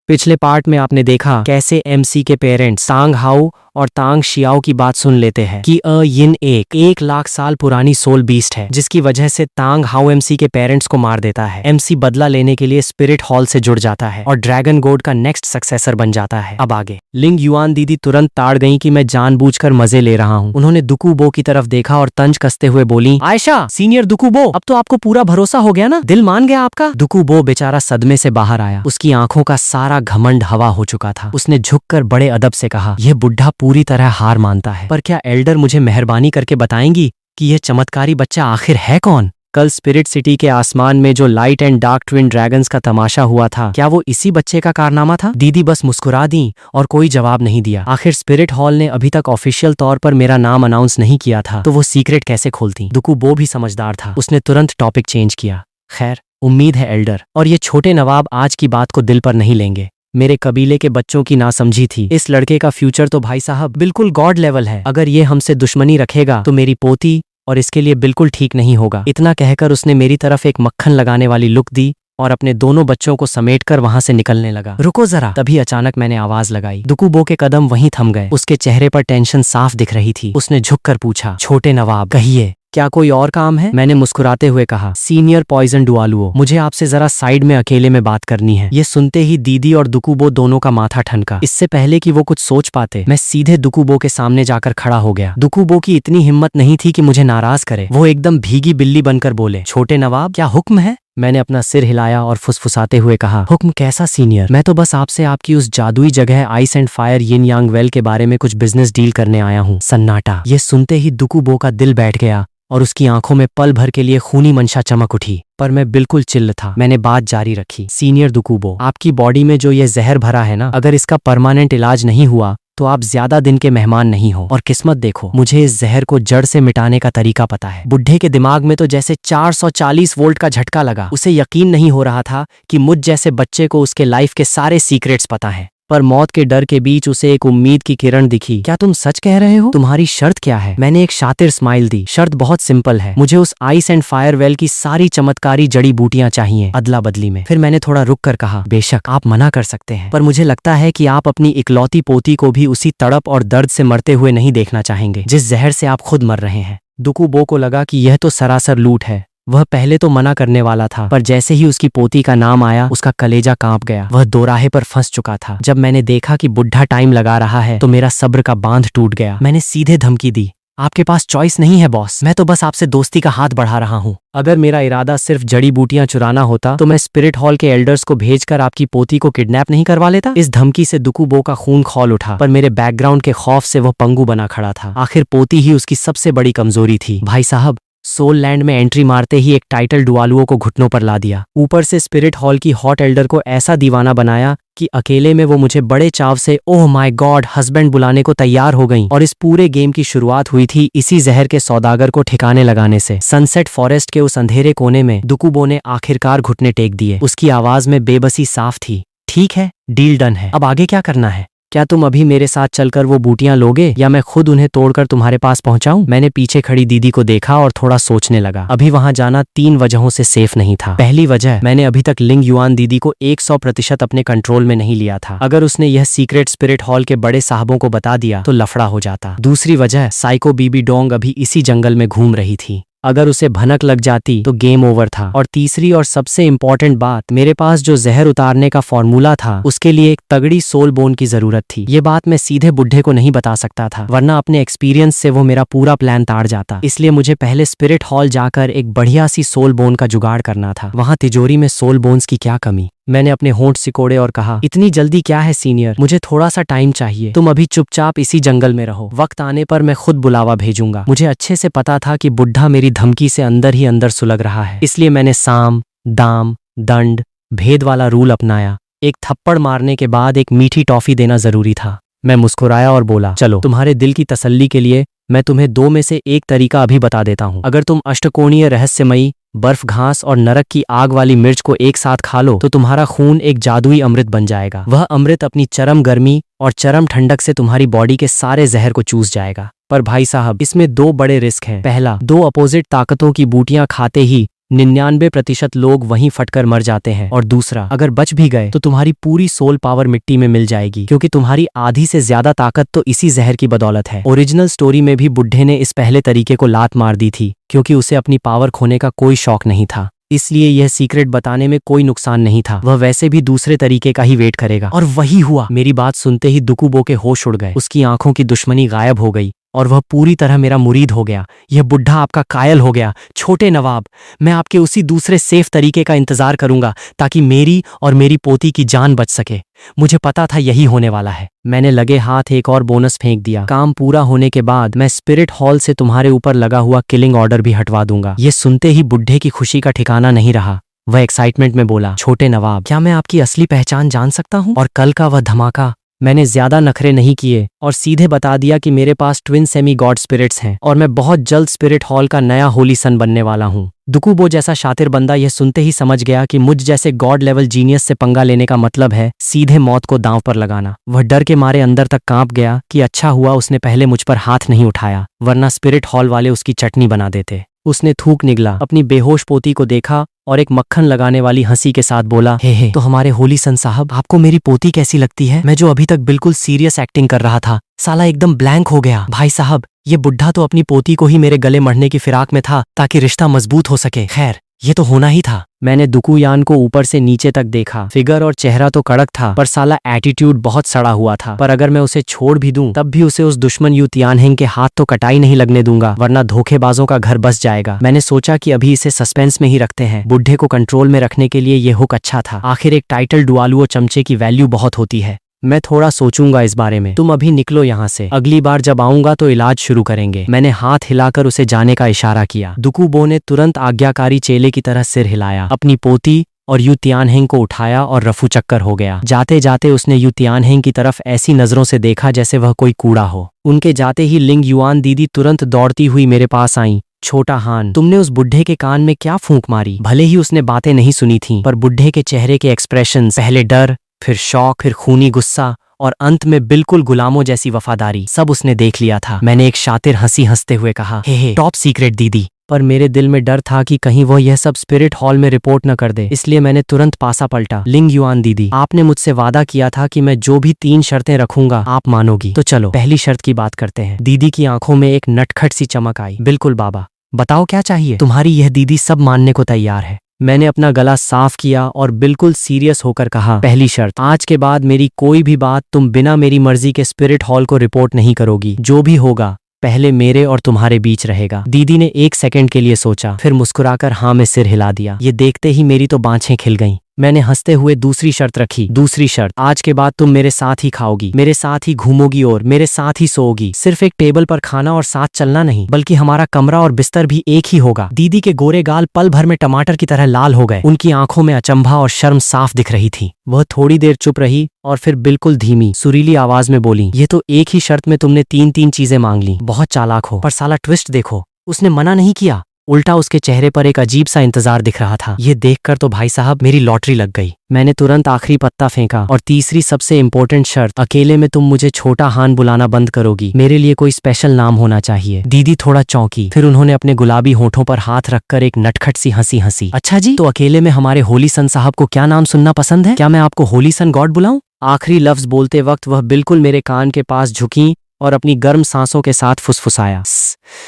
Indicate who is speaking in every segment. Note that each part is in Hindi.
Speaker 1: पिछले पार्ट में आपने देखा कैसे एमसी के पेरेंट्स तांग हाउ और तांग शियाओ की बात सुन लेते हैं कि यिन एक लाख साल पुरानी सोल बीस्ट है, जिसकी वजह से तांग हाउ एमसी के पेरेंट्स को मार देता है। एमसी बदला लेने के लिए स्पिरिट हॉल से जुड़ जाता है और ड्रैगन गॉड का नेक्स्ट सक्सेसर बन जाता है। अब आगे लिंग युआन दीदी तुरंत ताड़ गई कि मैं जानबूझकर मजे ले रहा हूँ। उन्होंने दुकुबो की तरफ देखा और तंज कसते हुए बोली, आयशा सीनियर दुकुबो, अब तो आपको पूरा भरोसा हो गया ना, दिल मान गया आपका। दुकुबो बेचारा सदमे से बाहर आया, उसकी आंखों का सारा घमंड हवा हो चुका था। उसने झुककर बड़े अदब से कहा, यह बुढ़ा पूरी तरह हार मानता है, पर क्या एल्डर मुझे मेहरबानी करके बताएंगी कि यह चमत्कारी बच्चा आखिर है कौन? कल स्पिरिट सिटी के आसमान में जो light and dark twin dragons का तमाशा हुआ था, क्या वो इसी बच्चे का कारनामा था? दीदी बस मुस्कुरा दी और कोई जवाब नहीं दिया। आखिर स्पिरिट हॉल ने अभी तक ऑफिशियल तौर पर मेरा नाम अनाउंस नहीं किया था, तो वो सीक्रेट कैसे खोलती? दुकुबो भी समझदार था, उसने तुरंत टॉपिक चेंज किया। खैर, उम्मीद है एल्डर और ये छोटे नवाब आज की बात को दिल पर नहीं लेंगे। मेरे कबीले के बच्चों की नासमझी थी। इस लड़के का फ्यूचर तो भाई साहब बिल्कुल गॉड लेवल है। अगर ये हमसे दुश्मनी रखेगा तो मेरी पोती और इसके लिए बिल्कुल ठीक नहीं होगा। इतना कहकर उसने मेरी तरफ एक मक्खन लगाने वाली लुक दी और अपने दोनों बच्चों को समेटकर वहां से निकलने लगा। रुको जरा। तभी अचानक मैंने आवाज लगाई। दुकुबो के कदम वहीं थम गए। उसके चेहरे पर टेंशन साफ दिख रही थी। उसने झुककर पूछा, छोटे नवाब कहिए, क्या कोई और काम है? मैंने मुस्कुराते हुए कहा, सीनियर पॉइजन डुआलुओ, मुझे आपसे जरा साइड में अकेले में बात करनी है। ये सुनते ही दीदी और दुकुबो दोनों का माथा ठनका। इससे पहले कि वो कुछ सोच पाते, मैं सीधे दुकुबो के सामने जाकर खड़ा हो गया। दुकुबो की इतनी हिम्मत नहीं थी कि मुझे नाराज करे। वो एकदम भीगी बिल्ली बनकर बोले, छोटे नवाब क्या हुक्म है? मैंने अपना सिर हिलाया और फुसफुसाते हुए कहा, हुक्म कैसा सीनियर? मैं तो बस आपसे आपकी उस जादुई जगह ice and fire yin Yang well के बारे में कुछ बिजनेस डील करने आया हूँ। सन्नाटा। ये सुनते ही दुकुबो का दिल बैठ गया और उसकी आंखों में पल भर के लिए खूनी मंशा चमक उठी, पर मैं बिल्कुल चिल्ल था। मैंने बात जारी रखी, सीनियर दुकुबो, आपकी बॉडी में जो ये जहर भरा है ना, अगर इसका परमानेंट इलाज नहीं हुआ तो आप ज्यादा दिन के मेहमान नहीं हो। और किस्मत देखो, मुझे इस जहर को जड़ से मिटाने का तरीका पता है। बुढ़े के दिमाग में तो जैसे 440 वोल्ट का झटका लगा। उसे यकीन नहीं हो रहा था कि मुझ जैसे बच्चे को उसके लाइफ के सारे सीक्रेट्स पता है, पर मौत के डर के बीच उसे एक उम्मीद की किरण दिखी। क्या तुम सच कह रहे हो? तुम्हारी शर्त क्या है? मैंने एक शातिर स्माइल दी। शर्त बहुत सिंपल है, मुझे उस आइस एंड फायर वेल की सारी चमत्कारी जड़ी बूटियां चाहिए अदला बदली में। फिर मैंने थोड़ा रुक कर कहा, बेशक आप मना कर सकते हैं, पर मुझे लगता है कि आप अपनी इकलौती पोती को भी उसी तड़प और दर्द से मरते हुए नहीं देखना चाहेंगे जिस जहर से आप खुद मर रहे हैं। दुकुबो को लगा कि यह तो सरासर लूट है। वह पहले तो मना करने वाला था, पर जैसे ही उसकी पोती का नाम आया उसका कलेजा कांप गया। वह दोराहे पर फंस चुका था। जब मैंने देखा कि बुढ़ा टाइम लगा रहा है तो मेरा सब्र का बांध टूट गया। मैंने सीधे धमकी दी, आपके पास चॉइस नहीं है बॉस, मैं तो बस आपसे दोस्ती का हाथ बढ़ा रहा हूँ। अगर मेरा इरादा सिर्फ जड़ी बूटियां चुराना होता तो मैं स्पिरिट हॉल के एल्डर्स को भेजकर आपकी पोती को किडनैप नहीं करवा लेता। इस धमकी से दुकुबो का खून खौल उठा, पर मेरे बैकग्राउंड के खौफ से वह पंगु बना खड़ा था। आखिर पोती ही उसकी सबसे बड़ी कमजोरी थी। भाई साहब, सोल लैंड में एंट्री मारते ही एक टाइटल डुआलुओ को घुटनों पर ला दिया। ऊपर से स्पिरिट हॉल की हॉट एल्डर को ऐसा दीवाना बनाया कि अकेले में वो मुझे बड़े चाव से ओह माय गॉड हस्बैंड बुलाने को तैयार हो गईं। और इस पूरे गेम की शुरुआत हुई थी इसी जहर के सौदागर को ठिकाने लगाने से। सनसेट फॉरेस्ट के उस अंधेरे कोने में दुकुबो ने आखिरकार घुटने टेक दिए। उसकी आवाज में बेबसी साफ थी, ठीक है, डील डन है, अब आगे क्या करना है? क्या तुम अभी मेरे साथ चलकर वो बूटियां लोगे या मैं खुद उन्हें तोड़कर तुम्हारे पास पहुंचाऊं? मैंने पीछे खड़ी दीदी को देखा और थोड़ा सोचने लगा। अभी वहां जाना 3 वजहों से सेफ नहीं था। पहली वजह, मैंने अभी तक लिंग युआन दीदी को 100% अपने कंट्रोल में नहीं लिया था। अगर उसने यह सीक्रेट स्पिरिट हॉल के बड़े साहबों को बता दिया तो लफड़ा हो जाता। दूसरी वजह, साइको बीबी डोंग अभी इसी जंगल में घूम रही थी। अगर उसे भनक लग जाती तो गेम ओवर था। और तीसरी और सबसे इम्पोर्टेंट बात, मेरे पास जो जहर उतारने का फॉर्मूला था उसके लिए एक तगड़ी सोल बोन की जरूरत थी। ये बात मैं सीधे बुढ़े को नहीं बता सकता था, वरना अपने एक्सपीरियंस से वो मेरा पूरा प्लान ताड़ जाता। इसलिए मुझे पहले स्पिरिट हॉल जाकर एक बढ़िया सी सोल बोन का जुगाड़ करना था। वहां तिजोरी में सोल बोन्स की क्या कमी? मैंने अपने होंठ सिकोड़े और कहा, इतनी जल्दी क्या है सीनियर, मुझे थोड़ा सा टाइम चाहिए। तुम अभी चुपचाप इसी जंगल में रहो, वक्त आने पर मैं खुद बुलावा भेजूंगा। मुझे अच्छे से पता था कि बुढ़ा मेरी धमकी से अंदर ही अंदर सुलग रहा है, इसलिए मैंने साम दाम दंड भेद वाला रूल अपनाया। एक थप्पड़ मारने के बाद एक मीठी टॉफी देना जरूरी था। मैं मुस्कुराया और बोला, चलो तुम्हारे दिल की तसल्ली के लिए मैं तुम्हें 2 में से एक तरीका अभी बता देता हूँ। अगर तुम अष्टकोणीय रहस्यमयी बर्फ घास और नरक की आग वाली मिर्च को एक साथ खा लो तो तुम्हारा खून एक जादुई अमृत बन जाएगा। वह अमृत अपनी चरम गर्मी और चरम ठंडक से तुम्हारी बॉडी के सारे जहर को चूस जाएगा। पर भाई साहब, इसमें 2 बड़े रिस्क हैं। पहला, 2 अपोजिट ताकतों की बूटियां खाते ही 99% लोग वहीं फटकर मर जाते हैं। और दूसरा, अगर बच भी गए तो तुम्हारी पूरी सोल पावर मिट्टी में मिल जाएगी, क्योंकि तुम्हारी आधी से ज्यादा ताकत तो इसी जहर की बदौलत है। ओरिजिनल स्टोरी में भी बुड्ढे ने इस पहले तरीके को लात मार दी थी, क्योंकि उसे अपनी पावर खोने का कोई शौक नहीं था। इसलिए यह सीक्रेट बताने में कोई नुकसान नहीं था। वह वैसे भी दूसरे तरीके का ही वेट करेगा। और वही हुआ। मेरी बात सुनते ही दुकुबो के होश उड़ गए। उसकी आंखों की दुश्मनी गायब हो गई और वह पूरी तरह मेरा मुरीद हो गया। यह बुढ़ा आपका कायल हो गया। छोटे नवाब, मैं आपके उसी दूसरे सेफ तरीके का इंतजार करूंगा ताकि मेरी और मेरी पोती की जान बच सके। मुझे पता था यही होने वाला है। मैंने लगे हाथ एक और बोनस फेंक दिया। काम पूरा होने के बाद मैं स्पिरिट हॉल से तुम्हारे ऊपर लगा हुआ किलिंग ऑर्डर भी हटवा दूंगा। ये सुनते ही बुढ़े की खुशी का ठिकाना नहीं रहा। वह एक्साइटमेंट में बोला, छोटे नवाब, क्या मैं आपकी असली पहचान जान सकता हूँ? और कल का वह धमाका। मैंने ज्यादा नखरे नहीं किए और सीधे बता दिया कि मेरे पास ट्विन सेमी गॉड स्पिरिट्स हैं और मैं बहुत जल्द स्पिरिट हॉल का नया होली सन बनने वाला हूँ। दुकुबो जैसा शातिर बंदा यह सुनते ही समझ गया कि मुझ जैसे गॉड लेवल जीनियस से पंगा लेने का मतलब है सीधे मौत को दांव पर लगाना। वह डर के मारे अंदर तक कांप गया कि अच्छा हुआ उसने पहले मुझ पर हाथ नहीं उठाया, वरना स्पिरिट हॉल वाले उसकी चटनी बना देते। उसने थूक निगला, अपनी बेहोश पोती को देखा और एक मक्खन लगाने वाली हंसी के साथ बोला, हे तो हमारे होली सन साहब, आपको मेरी पोती कैसी लगती है? मैं जो अभी तक बिल्कुल सीरियस एक्टिंग कर रहा था, साला एकदम ब्लैंक हो गया। भाई साहब, ये बुढ़ा तो अपनी पोती को ही मेरे गले मरने की फिराक में था ताकि रिश्ता मजबूत हो सके। खैर, ये तो होना ही था। मैंने दुकुयान को ऊपर से नीचे तक देखा। फिगर और चेहरा तो कड़क था, पर साला एटीट्यूड बहुत सड़ा हुआ था। पर अगर मैं उसे छोड़ भी दूं, तब भी उसे उस दुश्मन यू तियानहेंग के हाथ तो कटाई नहीं लगने दूंगा, वरना धोखेबाजों का घर बस जाएगा। मैंने सोचा कि अभी इसे सस्पेंस में ही रखते हैं। बुढ़े को कंट्रोल में रखने के लिए ये हुक अच्छा था। आखिर एक टाइटल डुआलुओ चमचे की वैल्यू बहुत होती है। मैं थोड़ा सोचूंगा इस बारे में। तुम अभी निकलो यहाँ से, अगली बार जब आऊंगा तो इलाज शुरू करेंगे। मैंने हाथ हिलाकर उसे जाने का इशारा किया। दुकुबो ने तुरंत आज्ञाकारी चेले की तरह सिर हिलाया, अपनी पोती और यू तियानहेंग को उठाया और रफू चक्कर हो गया। जाते जाते उसने यू तियानहेंग की तरफ ऐसी नजरों से देखा जैसे वह कोई कूड़ा हो। उनके जाते ही लिंग युआन दीदी तुरंत दौड़ती हुई मेरे पास आई। छोटा हान, तुमने उस बुढ़े के कान में क्या फूंक मारी? भले ही उसने बातें नहीं सुनी थीं, पर बुढ़े के चेहरे के एक्सप्रेशन, पहले डर, फिर शौक, फिर खूनी गुस्सा और अंत में बिल्कुल गुलामों जैसी वफादारी, सब उसने देख लिया था। मैंने एक शातिर हंसी हंसते हुए कहा, हे टॉप सीक्रेट दीदी। पर मेरे दिल में डर था कि कहीं वो यह सब स्पिरिट हॉल में रिपोर्ट न कर दे, इसलिए मैंने तुरंत पासा पलटा। लिंग युआन दीदी, आपने मुझसे वादा किया था कि मैं जो भी 3 शर्तें रखूंगा आप मानोगी, तो चलो पहली शर्त की बात करते हैं। दीदी की आंखों में एक नटखट सी चमक आई। बिल्कुल बाबा, बताओ क्या चाहिए? तुम्हारी यह दीदी सब मानने को तैयार है। मैंने अपना गला साफ किया और बिल्कुल सीरियस होकर कहा, पहली शर्त, आज के बाद मेरी कोई भी बात तुम बिना मेरी मर्जी के स्पिरिट हॉल को रिपोर्ट नहीं करोगी। जो भी होगा पहले मेरे और तुम्हारे बीच रहेगा। दीदी ने 1 सेकंड के लिए सोचा, फिर मुस्कुराकर हाँ में सिर हिला दिया। ये देखते ही मेरी तो बाँछें खिल गईं। मैंने हंसते हुए दूसरी शर्त रखी। दूसरी शर्त, आज के बाद तुम मेरे साथ ही खाओगी, मेरे साथ ही घूमोगी और मेरे साथ ही सोओगी। सिर्फ एक टेबल पर खाना और साथ चलना नहीं, बल्कि हमारा कमरा और बिस्तर भी एक ही होगा। दीदी के गोरे गाल पल भर में टमाटर की तरह लाल हो गए। उनकी आंखों में अचंभा और शर्म साफ दिख रही थी। वह थोड़ी देर चुप रही और फिर बिल्कुल धीमी सुरीली आवाज में बोली, ये तो एक ही शर्त में तुमने 3 चीजें मांग ली। बहुत चालाक हो, पर साला ट्विस्ट देखो, उसने मना नहीं किया, उल्टा उसके चेहरे पर एक अजीब सा इंतजार दिख रहा था। ये देखकर तो भाई साहब मेरी लॉटरी लग गई। मैंने तुरंत आखिरी पत्ता फेंका और तीसरी सबसे इम्पोर्टेंट शर्त, अकेले में तुम मुझे छोटा हान बुलाना बंद करोगी। मेरे लिए कोई स्पेशल नाम होना चाहिए। दीदी थोड़ा चौंकी, फिर उन्होंने अपने गुलाबी होठों पर हाथ रखकर एक नटखट सी हंसी हंसी। अच्छा जी, तो अकेले में हमारे होली सन साहब को क्या नाम सुनना पसंद है? क्या मैं आपको होली सन गॉड बुलाऊं? आखिरी लफ्ज बोलते वक्त वह बिल्कुल मेरे कान के पास झुकी और अपनी गर्म सांसों के साथ फुसफुसाया।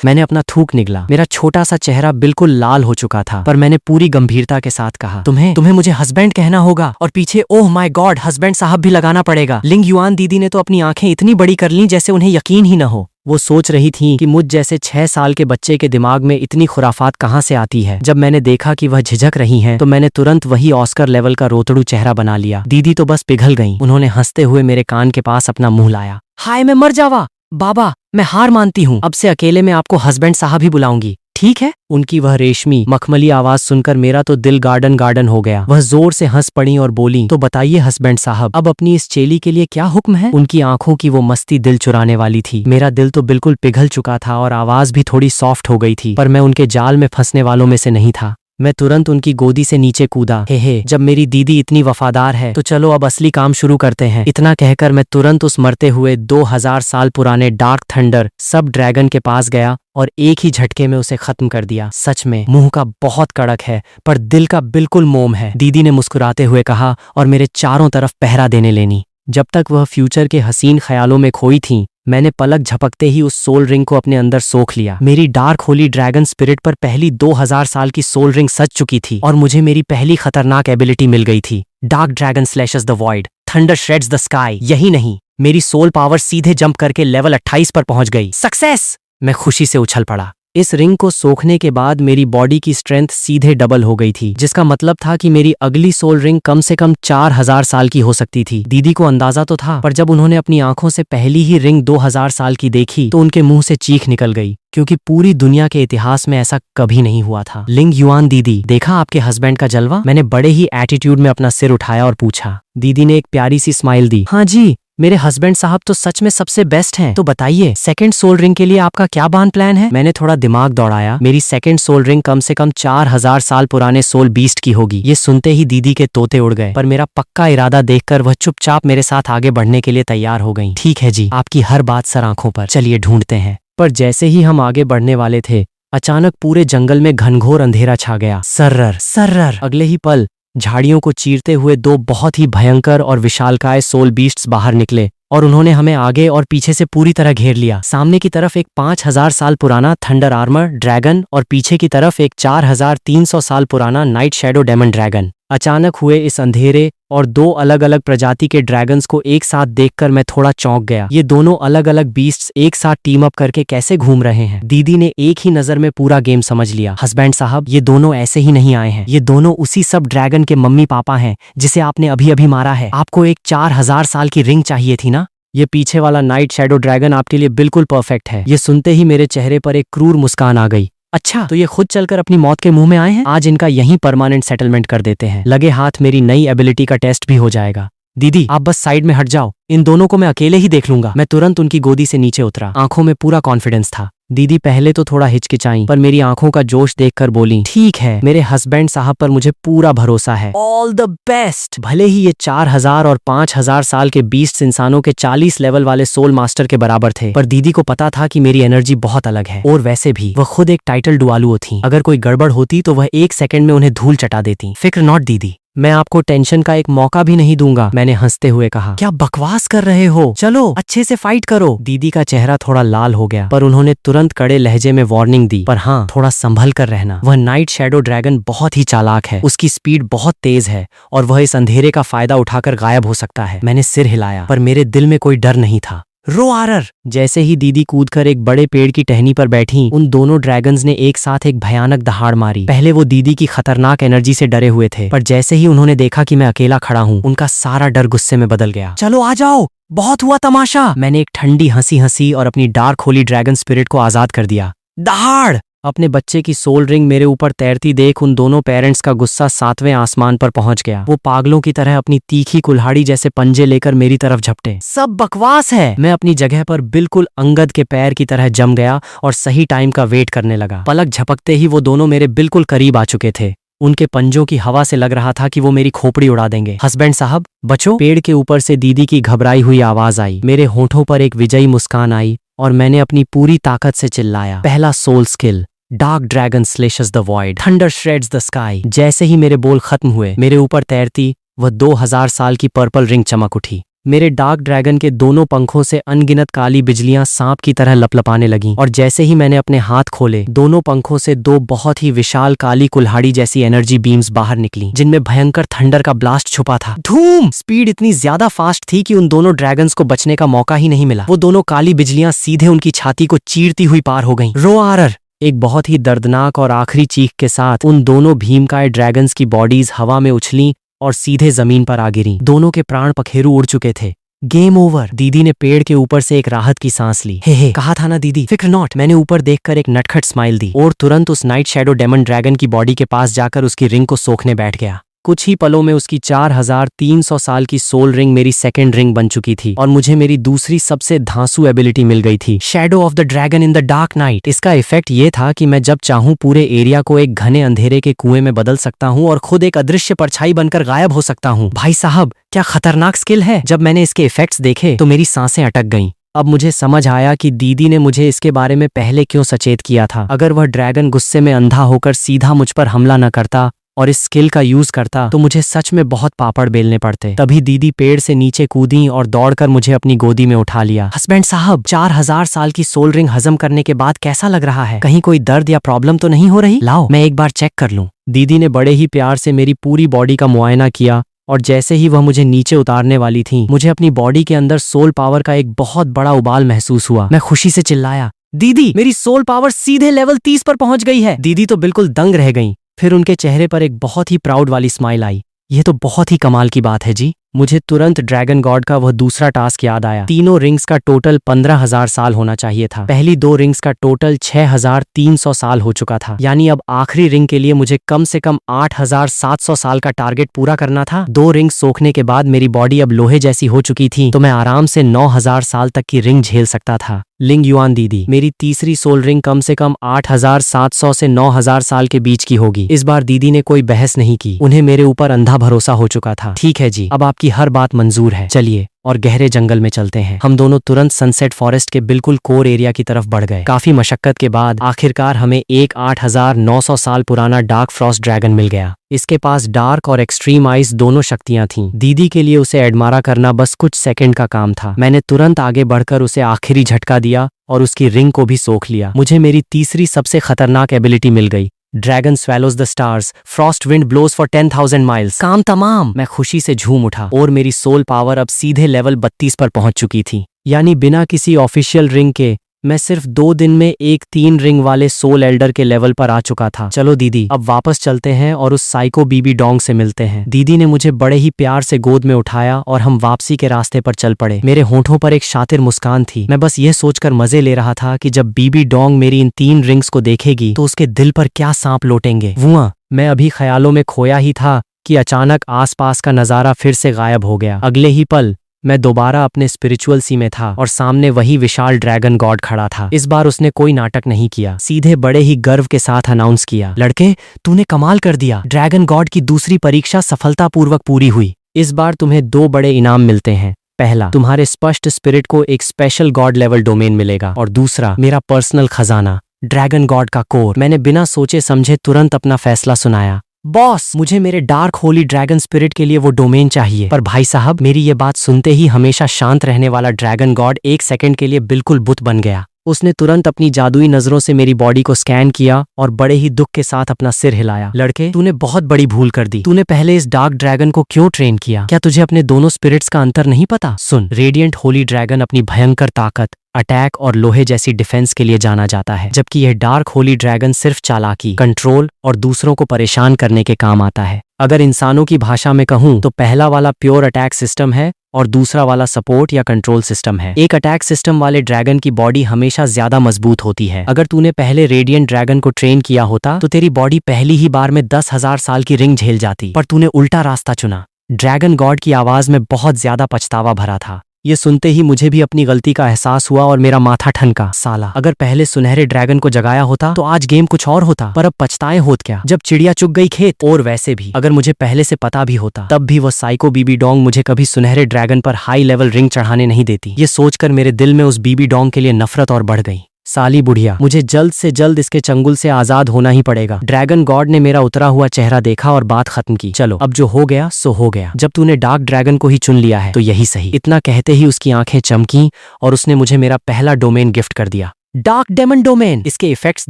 Speaker 1: मैंने अपना थूक निगला। मेरा छोटा सा चेहरा बिल्कुल लाल हो चुका था, पर मैंने पूरी गंभीरता के साथ कहा, तुम्हें मुझे हस्बैंड कहना होगा। और पीछे ओह माय गॉड, हस्बैंड साहब भी लगाना पड़ेगा। लिंग युआन दीदी ने तो अपनी आंखें इतनी बड़ी कर लीं जैसे उन्हें यकीन ही न हो। वो सोच रही थी कि मुझ जैसे 6 साल के बच्चे के दिमाग में इतनी खुराफात कहाँ से आती है। जब मैंने देखा कि वह झिझक रही हैं, तो मैंने तुरंत वही ऑस्कर लेवल का रोतड़ू चेहरा बना लिया। दीदी तो बस पिघल गईं। उन्होंने हंसते हुए मेरे कान के पास अपना मुंह लाया। हाय मैं मर जावा बाबा, मैं हार मानती हूँ, अब से अकेले में आपको हस्बैंड साहब ही बुलाऊंगी, ठीक है? उनकी वह रेशमी मखमली आवाज सुनकर मेरा तो दिल गार्डन गार्डन हो गया। वह जोर से हंस पड़ी और बोली, तो बताइए हस्बैंड साहब, अब अपनी इस चेली के लिए क्या हुक्म है? उनकी आंखों की वो मस्ती दिल चुराने वाली थी। मेरा दिल तो बिल्कुल पिघल चुका था और आवाज भी थोड़ी सॉफ्ट हो गई थी, पर मैं उनके जाल में फंसने वालों में से नहीं था। मैं तुरंत उनकी गोदी से नीचे कूदा। हे जब मेरी दीदी इतनी वफादार है तो चलो अब असली काम शुरू करते हैं। इतना कहकर मैं तुरंत उस मरते हुए 2000 साल पुराने डार्क थंडर सब ड्रैगन के पास गया और एक ही झटके में उसे खत्म कर दिया। सच में मुंह का बहुत कड़क है पर दिल का बिल्कुल मोम है, दीदी ने मुस्कुराते हुए कहा और मेरे चारों तरफ पहरा देने लेनी। जब तक वह फ्यूचर के हसीन ख्यालों में खोई थी, मैंने पलक झपकते ही उस सोल रिंग को अपने अंदर सोख लिया। मेरी डार्क होली ड्रैगन स्पिरिट पर पहली 2000 साल की सोल रिंग सज चुकी थी और मुझे मेरी पहली खतरनाक एबिलिटी मिल गई थी। Dark dragon slashes the void, thunder shreds the sky. यही नहीं, मेरी सोल पावर सीधे जंप करके लेवल 28 पर पहुंच गई। सक्सेस! मैं खुशी से उछल पड़ा। इस रिंग को सोखने के बाद मेरी बॉडी की स्ट्रेंथ सीधे डबल हो गई थी, जिसका मतलब था कि मेरी अगली सोल रिंग कम से कम 4000 साल की हो सकती थी। दीदी को अंदाजा तो था, पर जब उन्होंने अपनी आंखों से पहली ही रिंग 2000 साल की देखी तो उनके मुंह से चीख निकल गई, क्योंकि पूरी दुनिया के इतिहास में ऐसा कभी नहीं हुआ था। लिंग युआन दीदी, देखा आपके हस्बैंड का जलवा? मैंने बड़े ही एटीट्यूड में अपना सिर उठाया और पूछा। दीदी ने एक प्यारी सी स्माइल दी। हाँ जी, मेरे हस्बैंड साहब तो सच में सबसे बेस्ट हैं। तो बताइए, सेकंड सोल रिंग के लिए आपका क्या बान प्लान है? मैंने थोड़ा दिमाग दौड़ाया। मेरी सेकंड सोल रिंग कम से कम 4000 साल पुराने सोल बीस्ट की होगी। ये सुनते ही दीदी के तोते उड़ गए, पर मेरा पक्का इरादा देखकर वह चुपचाप मेरे साथ आगे बढ़ने के लिए तैयार हो गई। ठीक है जी, आपकी हर बात सर आंखों पर, चलिए ढूंढते हैं। पर जैसे ही हम आगे बढ़ने वाले थे, अचानक पूरे जंगल में घनघोर अंधेरा छा गया। सर्रर सर्रर। अगले ही पल झाड़ियों को चीरते हुए 2 बहुत ही भयंकर और विशालकाय सोल बीस्ट्स बाहर निकले और उन्होंने हमें आगे और पीछे से पूरी तरह घेर लिया। सामने की तरफ एक 5000 साल पुराना थंडर आर्मर ड्रैगन और पीछे की तरफ एक 4300 साल पुराना नाइट शैडो डेमन ड्रैगन। अचानक हुए इस अंधेरे और 2 अलग अलग प्रजाति के ड्रैगन्स को एक साथ देखकर मैं थोड़ा चौंक गया। ये दोनों अलग अलग बीस्ट्स एक साथ टीम अप करके कैसे घूम रहे हैं? दीदी ने एक ही नजर में पूरा गेम समझ लिया। हस्बैंड साहब, ये दोनों ऐसे ही नहीं आए हैं, ये दोनों उसी सब ड्रैगन के मम्मी पापा हैं जिसे आपने अभी अभी मारा है। आपको एक 4000 साल की रिंग चाहिए थी ना? ये पीछे वाला नाइट शैडो ड्रैगन आपके लिए बिल्कुल परफेक्ट है। ये सुनते ही मेरे चेहरे पर एक क्रूर मुस्कान आ गई। अच्छा, तो ये खुद चलकर अपनी मौत के मुंह में आए हैं? आज इनका यहीं परमानेंट सेटलमेंट कर देते हैं। लगे हाथ मेरी नई एबिलिटी का टेस्ट भी हो जाएगा। दीदी, आप बस साइड में हट जाओ, इन दोनों को मैं अकेले ही देख लूंगा। मैं तुरंत उनकी गोदी से नीचे उतरा, आंखों में पूरा कॉन्फिडेंस था। दीदी पहले तो थोड़ा हिचकिचाई, पर मेरी आंखों का जोश देखकर बोली, ठीक है, मेरे हस्बैंड साहब पर मुझे पूरा भरोसा है। All the best. भले ही ये 4000 और 5000 साल के बीस्ट इंसानों के 40 लेवल वाले सोल मास्टर के बराबर थे, पर दीदी को पता था कि मेरी एनर्जी बहुत अलग है। और वैसे भी वह खुद एक टाइटल डुआलुओ थी। अगर कोई गड़बड़ होती तो वह 1 सेकंड में उन्हें धूल चटा देती। फिक्र नॉट दीदी, मैं आपको टेंशन का एक मौका भी नहीं दूंगा, मैंने हंसते हुए कहा। क्या बकवास कर रहे हो? चलो अच्छे से फाइट करो। दीदी का चेहरा थोड़ा लाल हो गया, पर उन्होंने तुरंत कड़े लहजे में वार्निंग दी, पर हाँ, थोड़ा संभल कर रहना। वह नाइट शैडो ड्रैगन बहुत ही चालाक है, उसकी स्पीड बहुत तेज है और वह इस अंधेरे का फायदा उठाकर गायब हो सकता है। मैंने सिर हिलाया, पर मेरे दिल में कोई डर नहीं था। रोआरर। जैसे ही दीदी कूदकर एक बड़े पेड़ की टहनी पर बैठी, उन दोनों ड्रैगन्स ने एक साथ एक भयानक दहाड़ मारी। पहले वो दीदी की खतरनाक एनर्जी से डरे हुए थे, पर जैसे ही उन्होंने देखा कि मैं अकेला खड़ा हूँ, उनका सारा डर गुस्से में बदल गया। चलो आ जाओ, बहुत हुआ तमाशा। मैंने एक ठंडी हंसी हंसी और अपनी डार्क होली ड्रैगन स्पिरिट को आजाद कर दिया। दहाड़। अपने बच्चे की सोल रिंग मेरे ऊपर तैरती देख उन दोनों पेरेंट्स का गुस्सा 7वें आसमान पर पहुंच गया। वो पागलों की तरह अपनी तीखी कुल्हाड़ी जैसे पंजे लेकर मेरी तरफ झपटे। सब बकवास है। मैं अपनी जगह पर बिल्कुल अंगद के पैर की तरह जम गया और सही टाइम का वेट करने लगा। पलक झपकते ही वो दोनों मेरे बिल्कुल करीब आ चुके थे। उनके पंजों की हवा से लग रहा था कि वो मेरी खोपड़ी उड़ा देंगे। हस्बैंड साहब बचो। पेड़ के ऊपर से दीदी की घबराई हुई आवाज आई। मेरे होठों पर एक विजयी मुस्कान आई और मैंने अपनी पूरी ताकत से चिल्लाया, पहला soul skill, dark dragon slashes the void, thunder shreds the sky. जैसे ही मेरे बोल खत्म हुए, मेरे ऊपर तैरती वह 2000 साल की पर्पल रिंग चमक उठी। मेरे डार्क ड्रैगन के दोनों पंखों से अनगिनत काली बिजलियां सांप की तरह लपलपाने लगीं और जैसे ही मैंने अपने हाथ खोले, दोनों पंखों से 2 बहुत ही विशाल काली कुल्हाड़ी जैसी एनर्जी बीम्स बाहर निकली, जिनमें भयंकर थंडर का ब्लास्ट छुपा था। धूम। स्पीड इतनी ज्यादा फास्ट थी कि उन दोनों ड्रैगन्स को बचने का मौका ही नहीं मिला। वो दोनों काली बिजलियां सीधे उनकी छाती को चीरती हुई पार हो गईं। रोआरर। एक बहुत ही दर्दनाक और आखिरी चीख के साथ उन दोनों भीमकाय ड्रैगन्स की बॉडीज हवा में उछलीं और सीधे जमीन पर आ गिरी। दोनों के प्राण पखेरु उड़ चुके थे। Game over. दीदी ने पेड़ के ऊपर से एक राहत की सांस ली। हे कहा था ना दीदी, फिक्र नॉट। मैंने ऊपर देखकर एक नटखट स्माइल दी और तुरंत उस नाइट शैडो डेमन ड्रैगन की बॉडी के पास जाकर उसकी रिंग को सोखने बैठ गया। कुछ ही पलों में उसकी 4300 साल की सोल रिंग मेरी सेकंड रिंग बन चुकी थी और मुझे मेरी दूसरी सबसे धांसू एबिलिटी मिल गई थी, shadow of the dragon in the dark night. इसका इफेक्ट ये था कि मैं जब चाहूं पूरे एरिया को एक घने अंधेरे के कुएं में बदल सकता हूं और खुद एक अदृश्य परछाई बनकर गायब हो सकता हूं। भाई साहब, क्या खतरनाक स्किल है। जब मैंने इसके इफेक्ट्स देखे तो मेरी सांसें अटक गईं। अब मुझे समझ आया कि दीदी ने मुझे इसके बारे में पहले क्यों सचेत किया था। अगर वह ड्रैगन गुस्से में अंधा होकर सीधा मुझ पर हमला न करता और इस स्किल का यूज करता तो मुझे सच में बहुत पापड़ बेलने पड़ते। तभी दीदी पेड़ से नीचे कूदी और दौड़कर मुझे अपनी गोदी में उठा लिया। हस्बैंड साहब, 4000 साल की सोल रिंग हजम करने के बाद कैसा लग रहा है? कहीं कोई दर्द या प्रॉब्लम तो नहीं हो रही? लाओ मैं एक बार चेक कर लूं। दीदी ने बड़े ही प्यार से मेरी पूरी बॉडी का मुआयना किया और जैसे ही वह मुझे नीचे उतारने वाली थी, मुझे अपनी बॉडी के अंदर सोल पावर का एक बहुत बड़ा उबाल महसूस हुआ। मैं खुशी से चिल्लाया, दीदी, मेरी सोल पावर सीधे लेवल 30 पर पहुंच गई है। दीदी तो बिल्कुल दंग रह गईं। फिर उनके चेहरे पर एक बहुत ही प्राउड वाली स्माइल आई। यह तो बहुत ही कमाल की बात है जी। मुझे तुरंत ड्रैगन गॉड का वह दूसरा टास्क याद आया। तीनों रिंग्स का टोटल 15000 साल होना चाहिए था। पहली 2 रिंग्स का टोटल 6300 साल हो चुका था। यानी अब आखिरी रिंग के लिए मुझे कम से कम 8700 साल का टारगेट पूरा करना था। 2 रिंग्स सोखने के बाद मेरी बॉडी अब लोहे जैसी हो चुकी थी, तो मैं आराम से 9000 साल तक की रिंग झेल सकता था। लिंग युआन दीदी, मेरी तीसरी सोल रिंग कम से कम 8700 से 9000 साल के बीच की होगी। इस बार दीदी ने कोई बहस नहीं की। उन्हें मेरे ऊपर अंधा भरोसा हो चुका था। ठीक है जी, अब आपकी हर बात मंजूर है। चलिए और गहरे जंगल में चलते हैं। हम दोनों तुरंत सनसेट फॉरेस्ट के बिल्कुल कोर एरिया की तरफ बढ़ गए। काफी मशक्कत के बाद आखिरकार हमें एक 8900 साल पुराना डार्क फ्रॉस्ट ड्रैगन मिल गया। इसके पास डार्क और एक्सट्रीम आइस दोनों शक्तियां थीं। दीदी के लिए उसे एडमारा करना बस कुछ सेकंड का काम था। मैंने तुरंत आगे बढ़कर उसे आखिरी झटका दिया और उसकी रिंग को भी सोख लिया। मुझे मेरी तीसरी सबसे खतरनाक एबिलिटी मिल गई, dragon swallows the stars, frost wind blows for 10,000 miles. काम तमाम। मैं खुशी से झूम उठा और मेरी सोल पावर अब सीधे लेवल 32 पर पहुंच चुकी थी। यानी बिना किसी ऑफिशियल रिंग के मैं सिर्फ 2 दिन में एक 3 रिंग वाले सोल एल्डर के लेवल पर आ चुका था। चलो दीदी, अब वापस चलते हैं और उस साइको बीबी डोंग से मिलते हैं। दीदी ने मुझे बड़े ही प्यार से गोद में उठाया और हम वापसी के रास्ते पर चल पड़े। मेरे होठों पर एक शातिर मुस्कान थी। मैं बस यह सोचकर मजे ले रहा था कि जब बीबी डोंग मेरी इन 3 रिंग्स को देखेगी तो उसके दिल पर क्या सांप लौटेंगे। वुआ, मैं अभी ख्यालों में खोया ही था कि अचानक आसपास का नजारा फिर से गायब हो गया। अगले ही पल मैं दोबारा अपने स्पिरिचुअल सी में था और सामने वही विशाल ड्रैगन गॉड खड़ा था। इस बार उसने कोई नाटक नहीं किया, सीधे बड़े ही गर्व के साथ अनाउंस किया, लड़के, तूने कमाल कर दिया। ड्रैगन गॉड की दूसरी परीक्षा सफलतापूर्वक पूरी हुई। इस बार तुम्हें 2 बड़े इनाम मिलते हैं। पहला, तुम्हारे स्पष्ट स्पिरिट को एक स्पेशल गॉड लेवल डोमेन मिलेगा और दूसरा, मेरा पर्सनल खजाना, ड्रैगन गॉड का कोर। मैंने बिना सोचे समझे तुरंत अपना फैसला सुनाया, बॉस, मुझे मेरे डार्क होली ड्रैगन स्पिरिट के लिए वो डोमेन चाहिए। पर भाई साहब, मेरी ये बात सुनते ही हमेशा शांत रहने वाला ड्रैगन गॉड एक सेकंड के लिए बिल्कुल बुत बन गया। उसने तुरंत अपनी जादुई नजरों से मेरी बॉडी को स्कैन किया और बड़े ही दुख के साथ अपना सिर हिलाया। लड़के, तूने बहुत बड़ी भूल कर दी। तूने पहले इस डार्क ड्रैगन को क्यों ट्रेन किया? क्या तुझे अपने दोनों स्पिरिट्स का अंतर नहीं पता? सुन, रेडिएंट होली ड्रैगन अपनी भयंकर ताकत, अटैक और लोहे जैसी डिफेंस के लिए जाना जाता है, जबकि यह डार्क होली ड्रैगन सिर्फ चालाकी, कंट्रोल और दूसरों को परेशान करने के काम आता है। अगर इंसानों की भाषा में कहूं तो पहला वाला प्योर अटैक सिस्टम है और दूसरा वाला सपोर्ट या कंट्रोल सिस्टम है। एक अटैक सिस्टम वाले ड्रैगन की बॉडी हमेशा ज्यादा मजबूत होती है। अगर तूने पहले रेडिएंट ड्रैगन को ट्रेन किया होता तो तेरी बॉडी पहली ही बार में 10,000 साल की रिंग झेल जाती, पर तूने उल्टा रास्ता चुना। ड्रैगन गॉड की आवाज में बहुत ज्यादा पछतावा भरा था। ये सुनते ही मुझे भी अपनी गलती का एहसास हुआ और मेरा माथा ठनका। साला, अगर पहले सुनहरे ड्रैगन को जगाया होता तो आज गेम कुछ और होता, पर अब पछताए होत क्या जब चिड़िया चुग गई खेत। और वैसे भी अगर मुझे पहले से पता भी होता तब भी वो साइको बीबी डोंग मुझे कभी सुनहरे ड्रैगन पर हाई लेवल रिंग चढ़ाने नहीं देती। ये सोचकर मेरे दिल में उस बीबी डोंग के लिए नफरत और बढ़ गई। साली बुढ़िया, मुझे जल्द से जल्द इसके चंगुल से आजाद होना ही पड़ेगा। ड्रैगन गॉड ने मेरा उतरा हुआ चेहरा देखा और बात खत्म की। चलो, अब जो हो गया सो हो गया। जब तूने डार्क ड्रैगन को ही चुन लिया है तो यही सही। इतना कहते ही उसकी आंखें चमकी और उसने मुझे मेरा पहला डोमेन गिफ्ट कर दिया, डार्क डेमन डोमेन। इसके इफेक्ट्स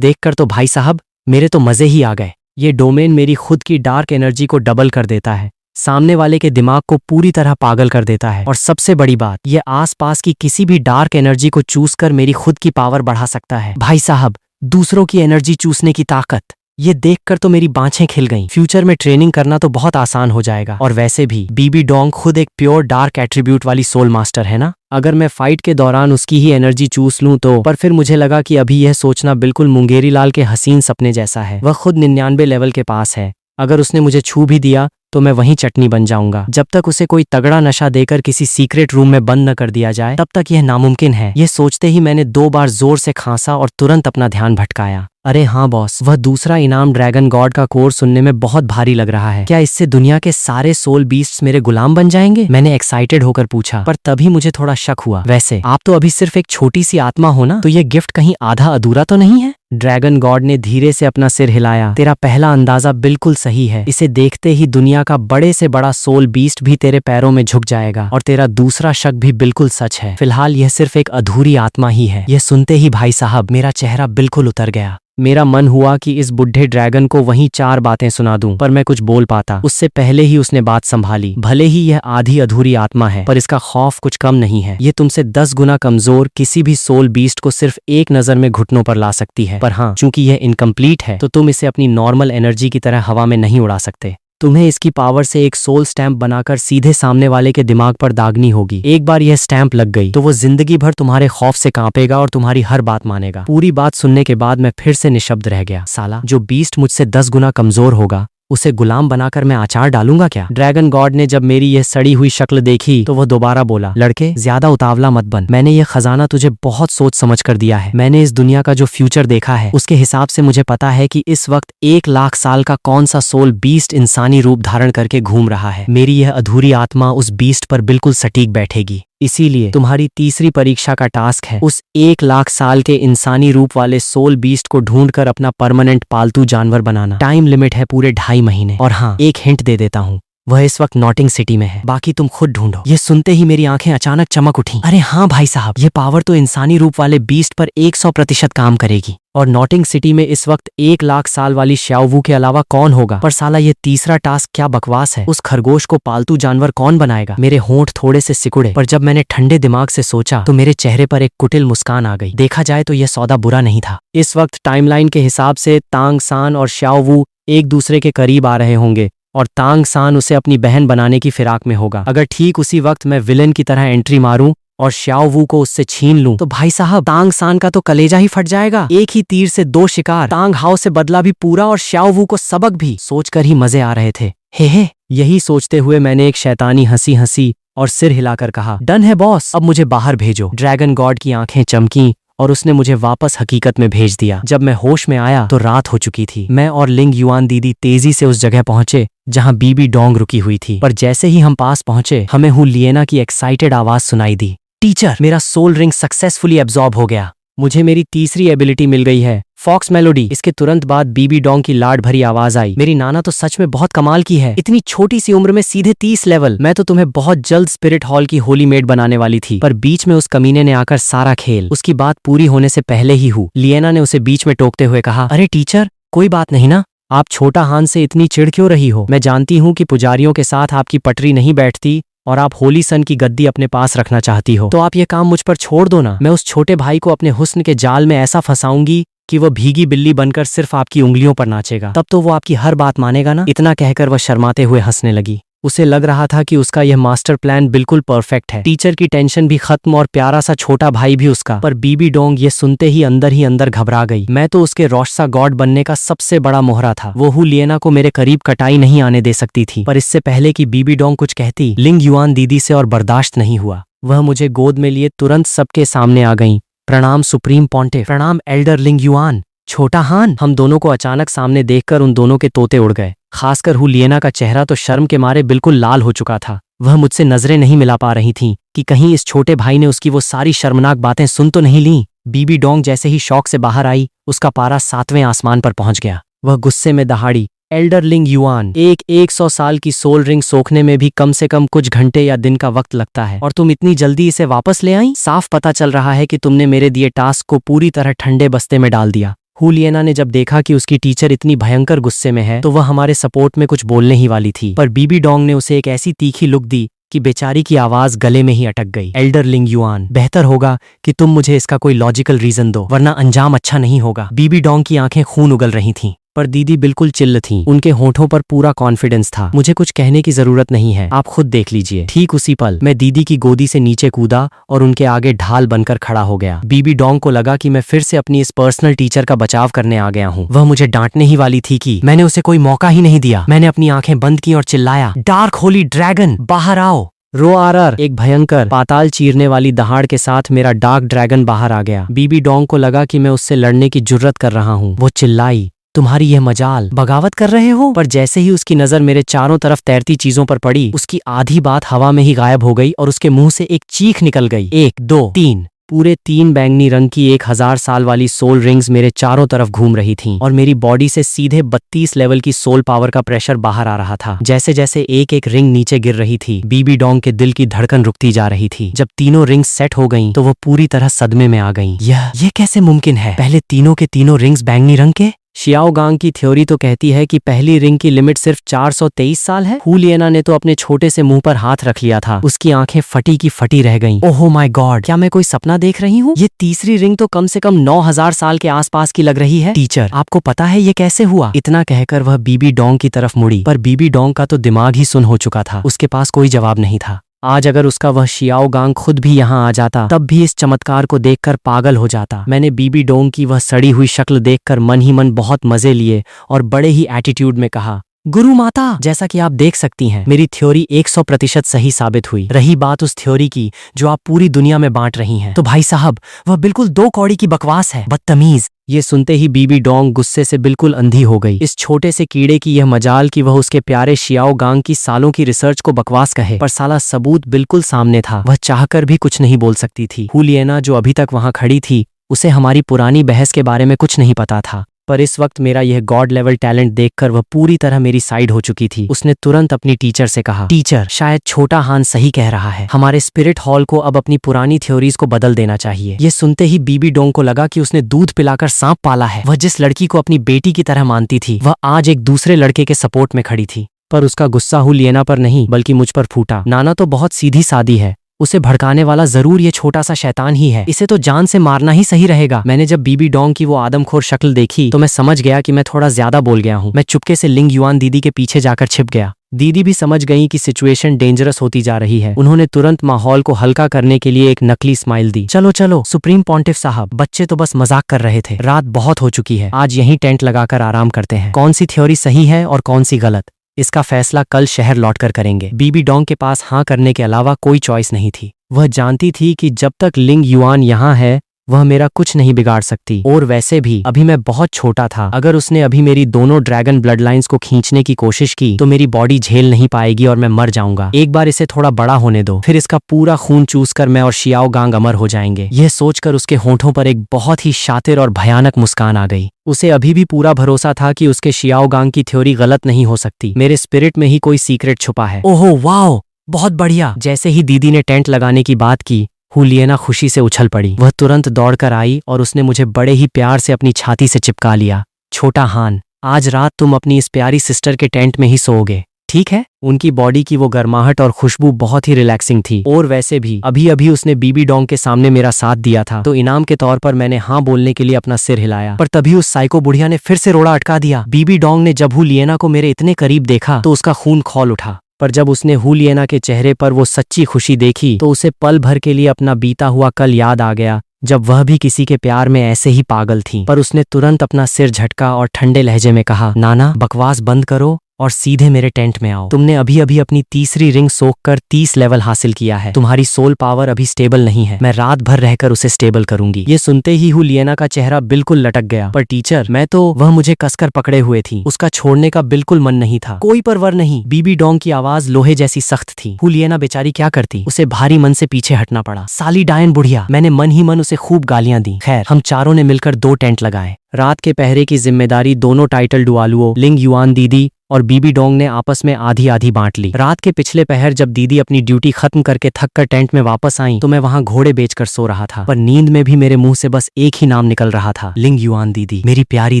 Speaker 1: देखकर तो भाई साहब मेरे तो मजे ही आ गए। ये डोमेन मेरी खुद की डार्क एनर्जी को डबल कर देता है, सामने वाले के दिमाग को पूरी तरह पागल कर देता है और सबसे बड़ी बात, ये आसपास की किसी भी डार्क एनर्जी को चूस कर मेरी खुद की पावर बढ़ा सकता है। भाई साहब, दूसरों की एनर्जी चूसने की ताकत, ये देखकर तो मेरी बाँछें खिल गईं। फ्यूचर में ट्रेनिंग करना तो बहुत आसान हो जाएगा। और वैसे भी बीबी डोंग खुद एक प्योर डार्क एट्रीब्यूट वाली सोल मास्टर है ना। अगर मैं फाइट के दौरान उसकी ही एनर्जी चूस लूं तो, पर फिर मुझे लगा कि अभी यह सोचना बिल्कुल मुंगेरी लाल के हसीन सपने जैसा है। वह खुद 99 लेवल के पास है। अगर उसने मुझे छू भी दिया तो मैं वहीं चटनी बन जाऊंगा। जब तक उसे कोई तगड़ा नशा देकर किसी सीक्रेट रूम में बंद न कर दिया जाए तब तक यह नामुमकिन है। ये सोचते ही मैंने 2 बार जोर से खांसा और तुरंत अपना ध्यान भटकाया। अरे हाँ बॉस, वह दूसरा इनाम ड्रैगन गॉड का कोर्स सुनने में बहुत भारी लग रहा है। क्या इससे दुनिया के सारे सोल बीस्ट्स मेरे गुलाम बन जाएंगे? मैंने एक्साइटेड होकर पूछा, पर तभी मुझे थोड़ा शक हुआ। वैसे आप तो अभी सिर्फ एक छोटी सी आत्मा हो ना, तो ये गिफ्ट कहीं आधा अधूरा तो नहीं है? ड्रैगन गॉड ने धीरे से अपना सिर हिलाया। तेरा पहला अंदाजा बिल्कुल सही है। इसे देखते ही दुनिया का बड़े से बड़ा सोल बीस्ट भी तेरे पैरों में झुक जाएगा। और तेरा दूसरा शक भी बिल्कुल सच है। फिलहाल यह सिर्फ एक अधूरी आत्मा ही है। यह सुनते ही भाई साहब मेरा चेहरा बिल्कुल उतर गया। मेरा मन हुआ कि इस बुढ़े ड्रैगन को वहीं 4 बातें सुना दूं, पर मैं कुछ बोल पाता उससे पहले ही उसने बात संभाली। भले ही यह आधी अधूरी आत्मा है, पर इसका खौफ कुछ कम नहीं है। ये तुमसे 10 गुना कमजोर किसी भी सोल बीस्ट को सिर्फ एक नजर में घुटनों पर ला सकती है। पर हाँ, चूंकि यह इनकम्प्लीट है तो तुम इसे अपनी नॉर्मल एनर्जी की तरह हवा में नहीं उड़ा सकते। तुम्हें इसकी पावर से एक सोल स्टैंप बनाकर सीधे सामने वाले के दिमाग पर दागनी होगी। एक बार यह स्टैंप लग गई तो वो जिंदगी भर तुम्हारे खौफ से कांपेगा और तुम्हारी हर बात मानेगा। पूरी बात सुनने के बाद मैं फिर से निशब्द रह गया। साला, जो बीस्ट मुझसे 10 गुना कमजोर होगा उसे गुलाम बनाकर मैं अचार डालूंगा क्या? ड्रैगन गॉड ने जब मेरी यह सड़ी हुई शक्ल देखी तो वह दोबारा बोला, लड़के ज्यादा उतावला मत बन। मैंने यह खजाना तुझे बहुत सोच समझ कर दिया है। मैंने इस दुनिया का जो फ्यूचर देखा है उसके हिसाब से मुझे पता है कि इस वक्त 1 लाख साल का कौन सा सोल बीस्ट इंसानी रूप धारण करके घूम रहा है। मेरी यह अधूरी आत्मा उस बीस्ट पर बिल्कुल सटीक बैठेगी। इसीलिए तुम्हारी तीसरी परीक्षा का टास्क है उस 1 लाख साल के इंसानी रूप वाले सोल बीस्ट को ढूंढकर अपना परमानेंट पालतू जानवर बनाना। टाइम लिमिट है पूरे 2.5 महीने। और हाँ, एक हिंट दे देता हूँ, वह इस वक्त नॉटिंग सिटी में है। बाकी तुम खुद ढूंढो। ये सुनते ही मेरी आंखें अचानक चमक उठी। अरे हाँ भाई साहब, ये पावर तो इंसानी रूप वाले बीस्ट पर 100% काम करेगी। और नॉटिंग सिटी में इस वक्त 1 लाख साल वाली श्याओवू के अलावा कौन होगा? पर साला ये तीसरा टास्क क्या बकवास है। उस खरगोश को पालतू जानवर कौन बनाएगा? मेरे होंठ थोड़े से सिकुड़े, पर जब मैंने ठंडे दिमाग से सोचा तो मेरे चेहरे पर एक कुटिल मुस्कान आ गई। देखा जाए तो यह सौदा बुरा नहीं था। इस वक्त टाइमलाइन के हिसाब से तांग सान और श्याओवू एक दूसरे के करीब आ रहे होंगे और तांग सान उसे अपनी बहन बनाने की फिराक में होगा। अगर ठीक उसी वक्त मैं विलेन की तरह एंट्री मारूं और श्याओवू को उससे छीन लूं तो भाई साहब तांग सान का तो कलेजा ही फट जाएगा। एक ही तीर से 2 शिकार। तांग हाओ से बदला भी पूरा और श्याओवू को सबक भी। सोचकर ही मजे आ रहे थे। हे यही सोचते हुए मैंने एक शैतानी हंसी हंसी और सिर हिलाकर कहा, डन है बॉस, अब मुझे बाहर भेजो। ड्रैगन गॉड की आंखें चमकी और उसने मुझे वापस हकीकत में भेज दिया। जब मैं होश में आया तो रात हो चुकी थी। मैं और लिंग युआन दीदी तेजी से उस जगह पहुंचे जहां बीबी डोंग रुकी हुई थी। पर जैसे ही हम पास पहुंचे हमें हु लिएना की एक्साइटेड आवाज सुनाई दी, टीचर, मेरा सोल रिंग सक्सेसफुली एब्जॉर्ब हो गया। मुझे मेरी तीसरी एबिलिटी मिल गई है, फॉक्स मेलोडी। इसके तुरंत बाद बीबी डोंग की लाड भरी आवाज आई, मेरी नाना तो सच में बहुत कमाल की है। इतनी छोटी सी उम्र में सीधे 30 लेवल। मैं तो तुम्हें बहुत जल्द स्पिरिट हॉल की होली मेड बनाने वाली थी, पर बीच में उस कमीने ने आकर सारा खेल उसकी बात पूरी होने से पहले ही हु लिएना ने उसे बीच में टोकते हुए कहा, अरे टीचर, कोई बात नहीं ना, आप छोटा हान से इतनी चिढ़ क्यों रही हो? मैं जानती हूँ कि पुजारियों के साथ आपकी पटरी नहीं बैठती और आप होली सन की गद्दी अपने पास रखना चाहती हो, तो आप ये काम मुझ पर छोड़ दो ना। मैं उस छोटे भाई को अपने हुस्न के जाल में ऐसा फंसाऊंगी कि वह भीगी बिल्ली बनकर सिर्फ आपकी उंगलियों पर नाचेगा। तब तो वो आपकी हर बात मानेगा ना। इतना कहकर वह शर्माते हुए हंसने लगी। उसे लग रहा था कि उसका यह मास्टर प्लान बिल्कुल परफेक्ट है। टीचर की टेंशन भी खत्म और प्यारा सा छोटा भाई भी उसका। पर बीबी डोंग ये सुनते ही अंदर घबरा गई। मैं तो उसके रोशसा गॉड बनने का सबसे बड़ा मोहरा था। वो हु लिएना को मेरे करीब कटाई नहीं आने दे सकती थी। पर इससे पहले कि बीबी डोंग कुछ कहती, लिंग युआन दीदी से और बर्दाश्त नहीं हुआ। वह मुझे गोद में लिए तुरंत सबके सामने आ गईं। प्रणाम सुप्रीम पॉन्टिफ, प्रणाम एल्डर लिंग युआन, छोटा हान। हम दोनों को अचानक सामने देखकर उन दोनों के तोते उड़ गए। खासकर हु लिएना का चेहरा तो शर्म के मारे बिल्कुल लाल हो चुका था। वह मुझसे नजरें नहीं मिला पा रही थीं कि कहीं इस छोटे भाई ने उसकी वो सारी शर्मनाक बातें सुन तो नहीं लीं। बीबी डोंग जैसे ही शौक से बाहर आई, उसका पारा 7वें आसमान पर पहुंच गया। वह गुस्से में दहाड़ी, एल्डर लिंग युआन, 100 साल की सोल रिंग सोखने में भी कम से कम कुछ घंटे या दिन का वक्त लगता है, और तुम इतनी जल्दी इसे वापस ले आई? साफ पता चल रहा है कि तुमने मेरे दिए टास्क को पूरी तरह ठंडे बस्ते में डाल दिया। हु लिएना ने जब देखा कि उसकी टीचर इतनी भयंकर गुस्से में है तो वह हमारे सपोर्ट में कुछ बोलने ही वाली थी, पर बीबी डोंग ने उसे एक ऐसी तीखी लुक दी कि बेचारी की आवाज गले में ही अटक गई। एल्डर लिंग युआन, बेहतर होगा कि तुम मुझे इसका कोई लॉजिकल रीजन दो, वरना अंजाम अच्छा नहीं होगा। बीबी डोंग की आंखें खून उगल रही थीं। पर दीदी बिल्कुल चिल्ल थीं। उनके होठों पर पूरा कॉन्फिडेंस था। मुझे कुछ कहने की जरूरत नहीं है, आप खुद देख लीजिए। ठीक उसी पल मैं दीदी की गोदी से नीचे कूदा और उनके आगे ढाल बनकर खड़ा हो गया। बीबी डोंग को लगा कि मैं फिर से अपनी इस पर्सनल टीचर का बचाव करने आ गया हूँ। वह मुझे डांटने ही वाली थी कि मैंने उसे कोई मौका ही नहीं दिया। मैंने अपनी आंखें बंद की और चिल्लाया, डार्क होली ड्रैगन बाहर आओ। रोआरर, एक भयंकर पाताल चीरने वाली दहाड़ के साथ मेरा डार्क ड्रैगन बाहर आ गया। बीबी डोंग को लगा कि मैं उससे लड़ने की जुर्रत कर रहा हूँ। वो चिल्लाई, तुम्हारी यह मजाल, बगावत कर रहे हो। पर जैसे ही उसकी नजर मेरे चारों तरफ तैरती चीजों पर पड़ी, उसकी आधी बात हवा में ही गायब हो गई और उसके मुंह से एक चीख निकल गई। 1 2 3 पूरे 3 बैंगनी रंग की 1000 साल वाली सोल रिंग्स मेरे चारों तरफ घूम रही थीं और मेरी बॉडी से सीधे 32 लेवल की सोल पावर का प्रेशर बाहर आ रहा था। जैसे जैसे एक एक रिंग नीचे गिर रही थी, बीबी डोंग के दिल की धड़कन रुकती जा रही थी। जब तीनों रिंग्स सेट हो गईं, तो वो पूरी तरह सदमे में आ गईं। ये कैसे मुमकिन है? पहले तीनों के तीनों रिंग्स बैंगनी रंग के? शियाओगांग की थ्योरी तो कहती है कि पहली रिंग की लिमिट सिर्फ 423 साल है। हु लिएना ने तो अपने छोटे से मुंह पर हाथ रख लिया था। उसकी आंखें फटी की फटी रह गईं। ओहो माय गॉड, क्या मैं कोई सपना देख रही हूँ? ये तीसरी रिंग तो कम से कम 9000 साल के आसपास की लग रही है। टीचर, आपको पता है ये कैसे हुआ? इतना कहकर वह बीबी डोंग की तरफ मुड़ी, पर बीबी डोंग का तो दिमाग ही सुन हो चुका था। उसके पास कोई जवाब नहीं था। आज अगर उसका वह शियाओगांग खुद भी यहाँ आ जाता, तब भी इस चमत्कार को देखकर पागल हो जाता। मैंने बीबी डोंग की वह सड़ी हुई शक्ल देखकर मन ही मन बहुत मजे लिए और बड़े ही एटीट्यूड में कहा, गुरु माता, जैसा कि आप देख सकती हैं, मेरी थ्योरी 100% सही साबित हुई। रही बात उस थ्योरी की जो आप पूरी दुनिया में बांट रही हैं, तो भाई साहब वह बिल्कुल 2 कौड़ी की बकवास है, बदतमीज। ये सुनते ही बीबी डोंग गुस्से से बिल्कुल अंधी हो गई। इस छोटे से कीड़े की यह मजाल कि वह उसके प्यारे शियाओगांग की सालों की रिसर्च को बकवास कहे, पर साला सबूत बिल्कुल सामने था। वह चाहकर भी कुछ नहीं बोल सकती थी। हु लिएना जो अभी तक वहां खड़ी थी, उसे हमारी पुरानी बहस के बारे में कुछ नहीं पता था, पर इस वक्त मेरा यह गॉड लेवल टैलेंट देखकर वह पूरी तरह मेरी साइड हो चुकी थी। उसने तुरंत अपनी टीचर से कहा, टीचर, शायद छोटा हान सही कह रहा है। हमारे स्पिरिट हॉल को अब अपनी पुरानी थ्योरीज को बदल देना चाहिए। ये सुनते ही बीबी डोंग को लगा कि उसने दूध पिलाकर सांप पाला है। वह जिस लड़की को अपनी बेटी की तरह मानती थी, वह आज एक दूसरे लड़के के सपोर्ट में खड़ी थी। पर उसका गुस्सा हु लिएना पर नहीं, बल्कि मुझ पर फूटा। नाना तो बहुत सीधी सादी है, उसे भड़काने वाला जरूर ये छोटा सा शैतान ही है। इसे तो जान से मारना ही सही रहेगा। मैंने जब बीबी डोंग की वो आदमखोर शक्ल देखी, तो मैं समझ गया कि मैं थोड़ा ज्यादा बोल गया हूँ। मैं चुपके से लिंग युआन दीदी के पीछे जाकर छिप गया। दीदी भी समझ गई कि सिचुएशन डेंजरस होती जा रही है। उन्होंने तुरंत माहौल को हल्का करने के लिए एक नकली स्माइल दी। चलो चलो सुप्रीम पॉन्टिफ साहब, बच्चे तो बस मजाक कर रहे थे। रात बहुत हो चुकी है, आज यहीं टेंट लगाकर आराम करते हैं। कौन सी थ्योरी सही है और कौन सी गलत, इसका फैसला कल शहर लौटकर करेंगे। बीबी डोंग के पास हाँ करने के अलावा कोई चॉइस नहीं थी। वह जानती थी कि जब तक लिंग युआन यहाँ है, वह मेरा कुछ नहीं बिगाड़ सकती। और वैसे भी अभी मैं बहुत छोटा था। अगर उसने अभी मेरी दोनों ड्रैगन ब्लड लाइन्स को खींचने की कोशिश की, तो मेरी बॉडी झेल नहीं पाएगी और मैं मर जाऊंगा। एक बार इसे थोड़ा बड़ा होने दो, फिर इसका पूरा खून चूसकर मैं और शियाओगांग अमर हो जाएंगे। यह सोचकर उसके होठों पर एक बहुत ही शातिर और भयानक मुस्कान आ गई। उसे अभी भी पूरा भरोसा था कि उसके शियाओगांग की थ्योरी गलत नहीं हो सकती। मेरे स्पिरिट में ही कोई सीक्रेट छुपा है। ओहो वाओ, बहुत बढ़िया। जैसे ही दीदी ने टेंट लगाने की बात की, हु लिएना खुशी से उछल पड़ी। वह तुरंत दौड़कर आई और उसने मुझे बड़े ही प्यार से अपनी छाती से चिपका लिया। छोटा हान, आज रात तुम अपनी इस प्यारी सिस्टर के टेंट में ही सोओगे, ठीक है? उनकी बॉडी की वो गर्माहट और खुशबू बहुत ही रिलैक्सिंग थी। और वैसे भी अभी अभी उसने बीबी डोंग के सामने मेरा साथ दिया था, तो इनाम के तौर पर मैंने हाँ बोलने के लिए अपना सिर हिलाया। पर तभी उस साइको बुढ़िया ने फिर से रोड़ा अटका दिया। बीबी डोंग ने जब हु लिएना को मेरे इतने करीब देखा, तो उसका खून खौल उठा। पर जब उसने हु लिएना के चेहरे पर वो सच्ची खुशी देखी, तो उसे पल भर के लिए अपना बीता हुआ कल याद आ गया, जब वह भी किसी के प्यार में ऐसे ही पागल थी। पर उसने तुरंत अपना सिर झटका और ठंडे लहजे में कहा, नाना, बकवास बंद करो और सीधे मेरे टेंट में आओ। तुमने अभी अभी अपनी तीसरी रिंग सोख कर 30 लेवल हासिल किया है। तुम्हारी सोल पावर अभी स्टेबल नहीं है। मैं रात भर रहकर उसे स्टेबल करूंगी। ये सुनते ही हु लिएना का चेहरा बिल्कुल लटक गया। पर टीचर, मैं तो, वह मुझे कसकर पकड़े हुए थी। उसका छोड़ने का बिल्कुल मन नहीं था। कोई परवाह नहीं। बीबी डोंग की आवाज लोहे जैसी सख्त थी। हु लिएना बेचारी क्या करती, उसे भारी मन से पीछे हटना पड़ा। साली डायन बुढ़िया। मैंने मन ही मन उसे खूब गालियां दी। खैर, हम चारों ने मिलकर 2 टेंट लगाए। रात के पहरे की जिम्मेदारी दोनों टाइटल डुआलुओं लिंग युआन दीदी और बीबी डोंग ने आपस में आधी आधी बांट ली। रात के पिछले पहर जब दीदी अपनी ड्यूटी खत्म करके थक कर टेंट में वापस आई, तो मैं वहां घोड़े बेचकर सो रहा था। पर नींद में भी मेरे मुंह से बस एक ही नाम निकल रहा था, लिंग युआन दीदी, मेरी प्यारी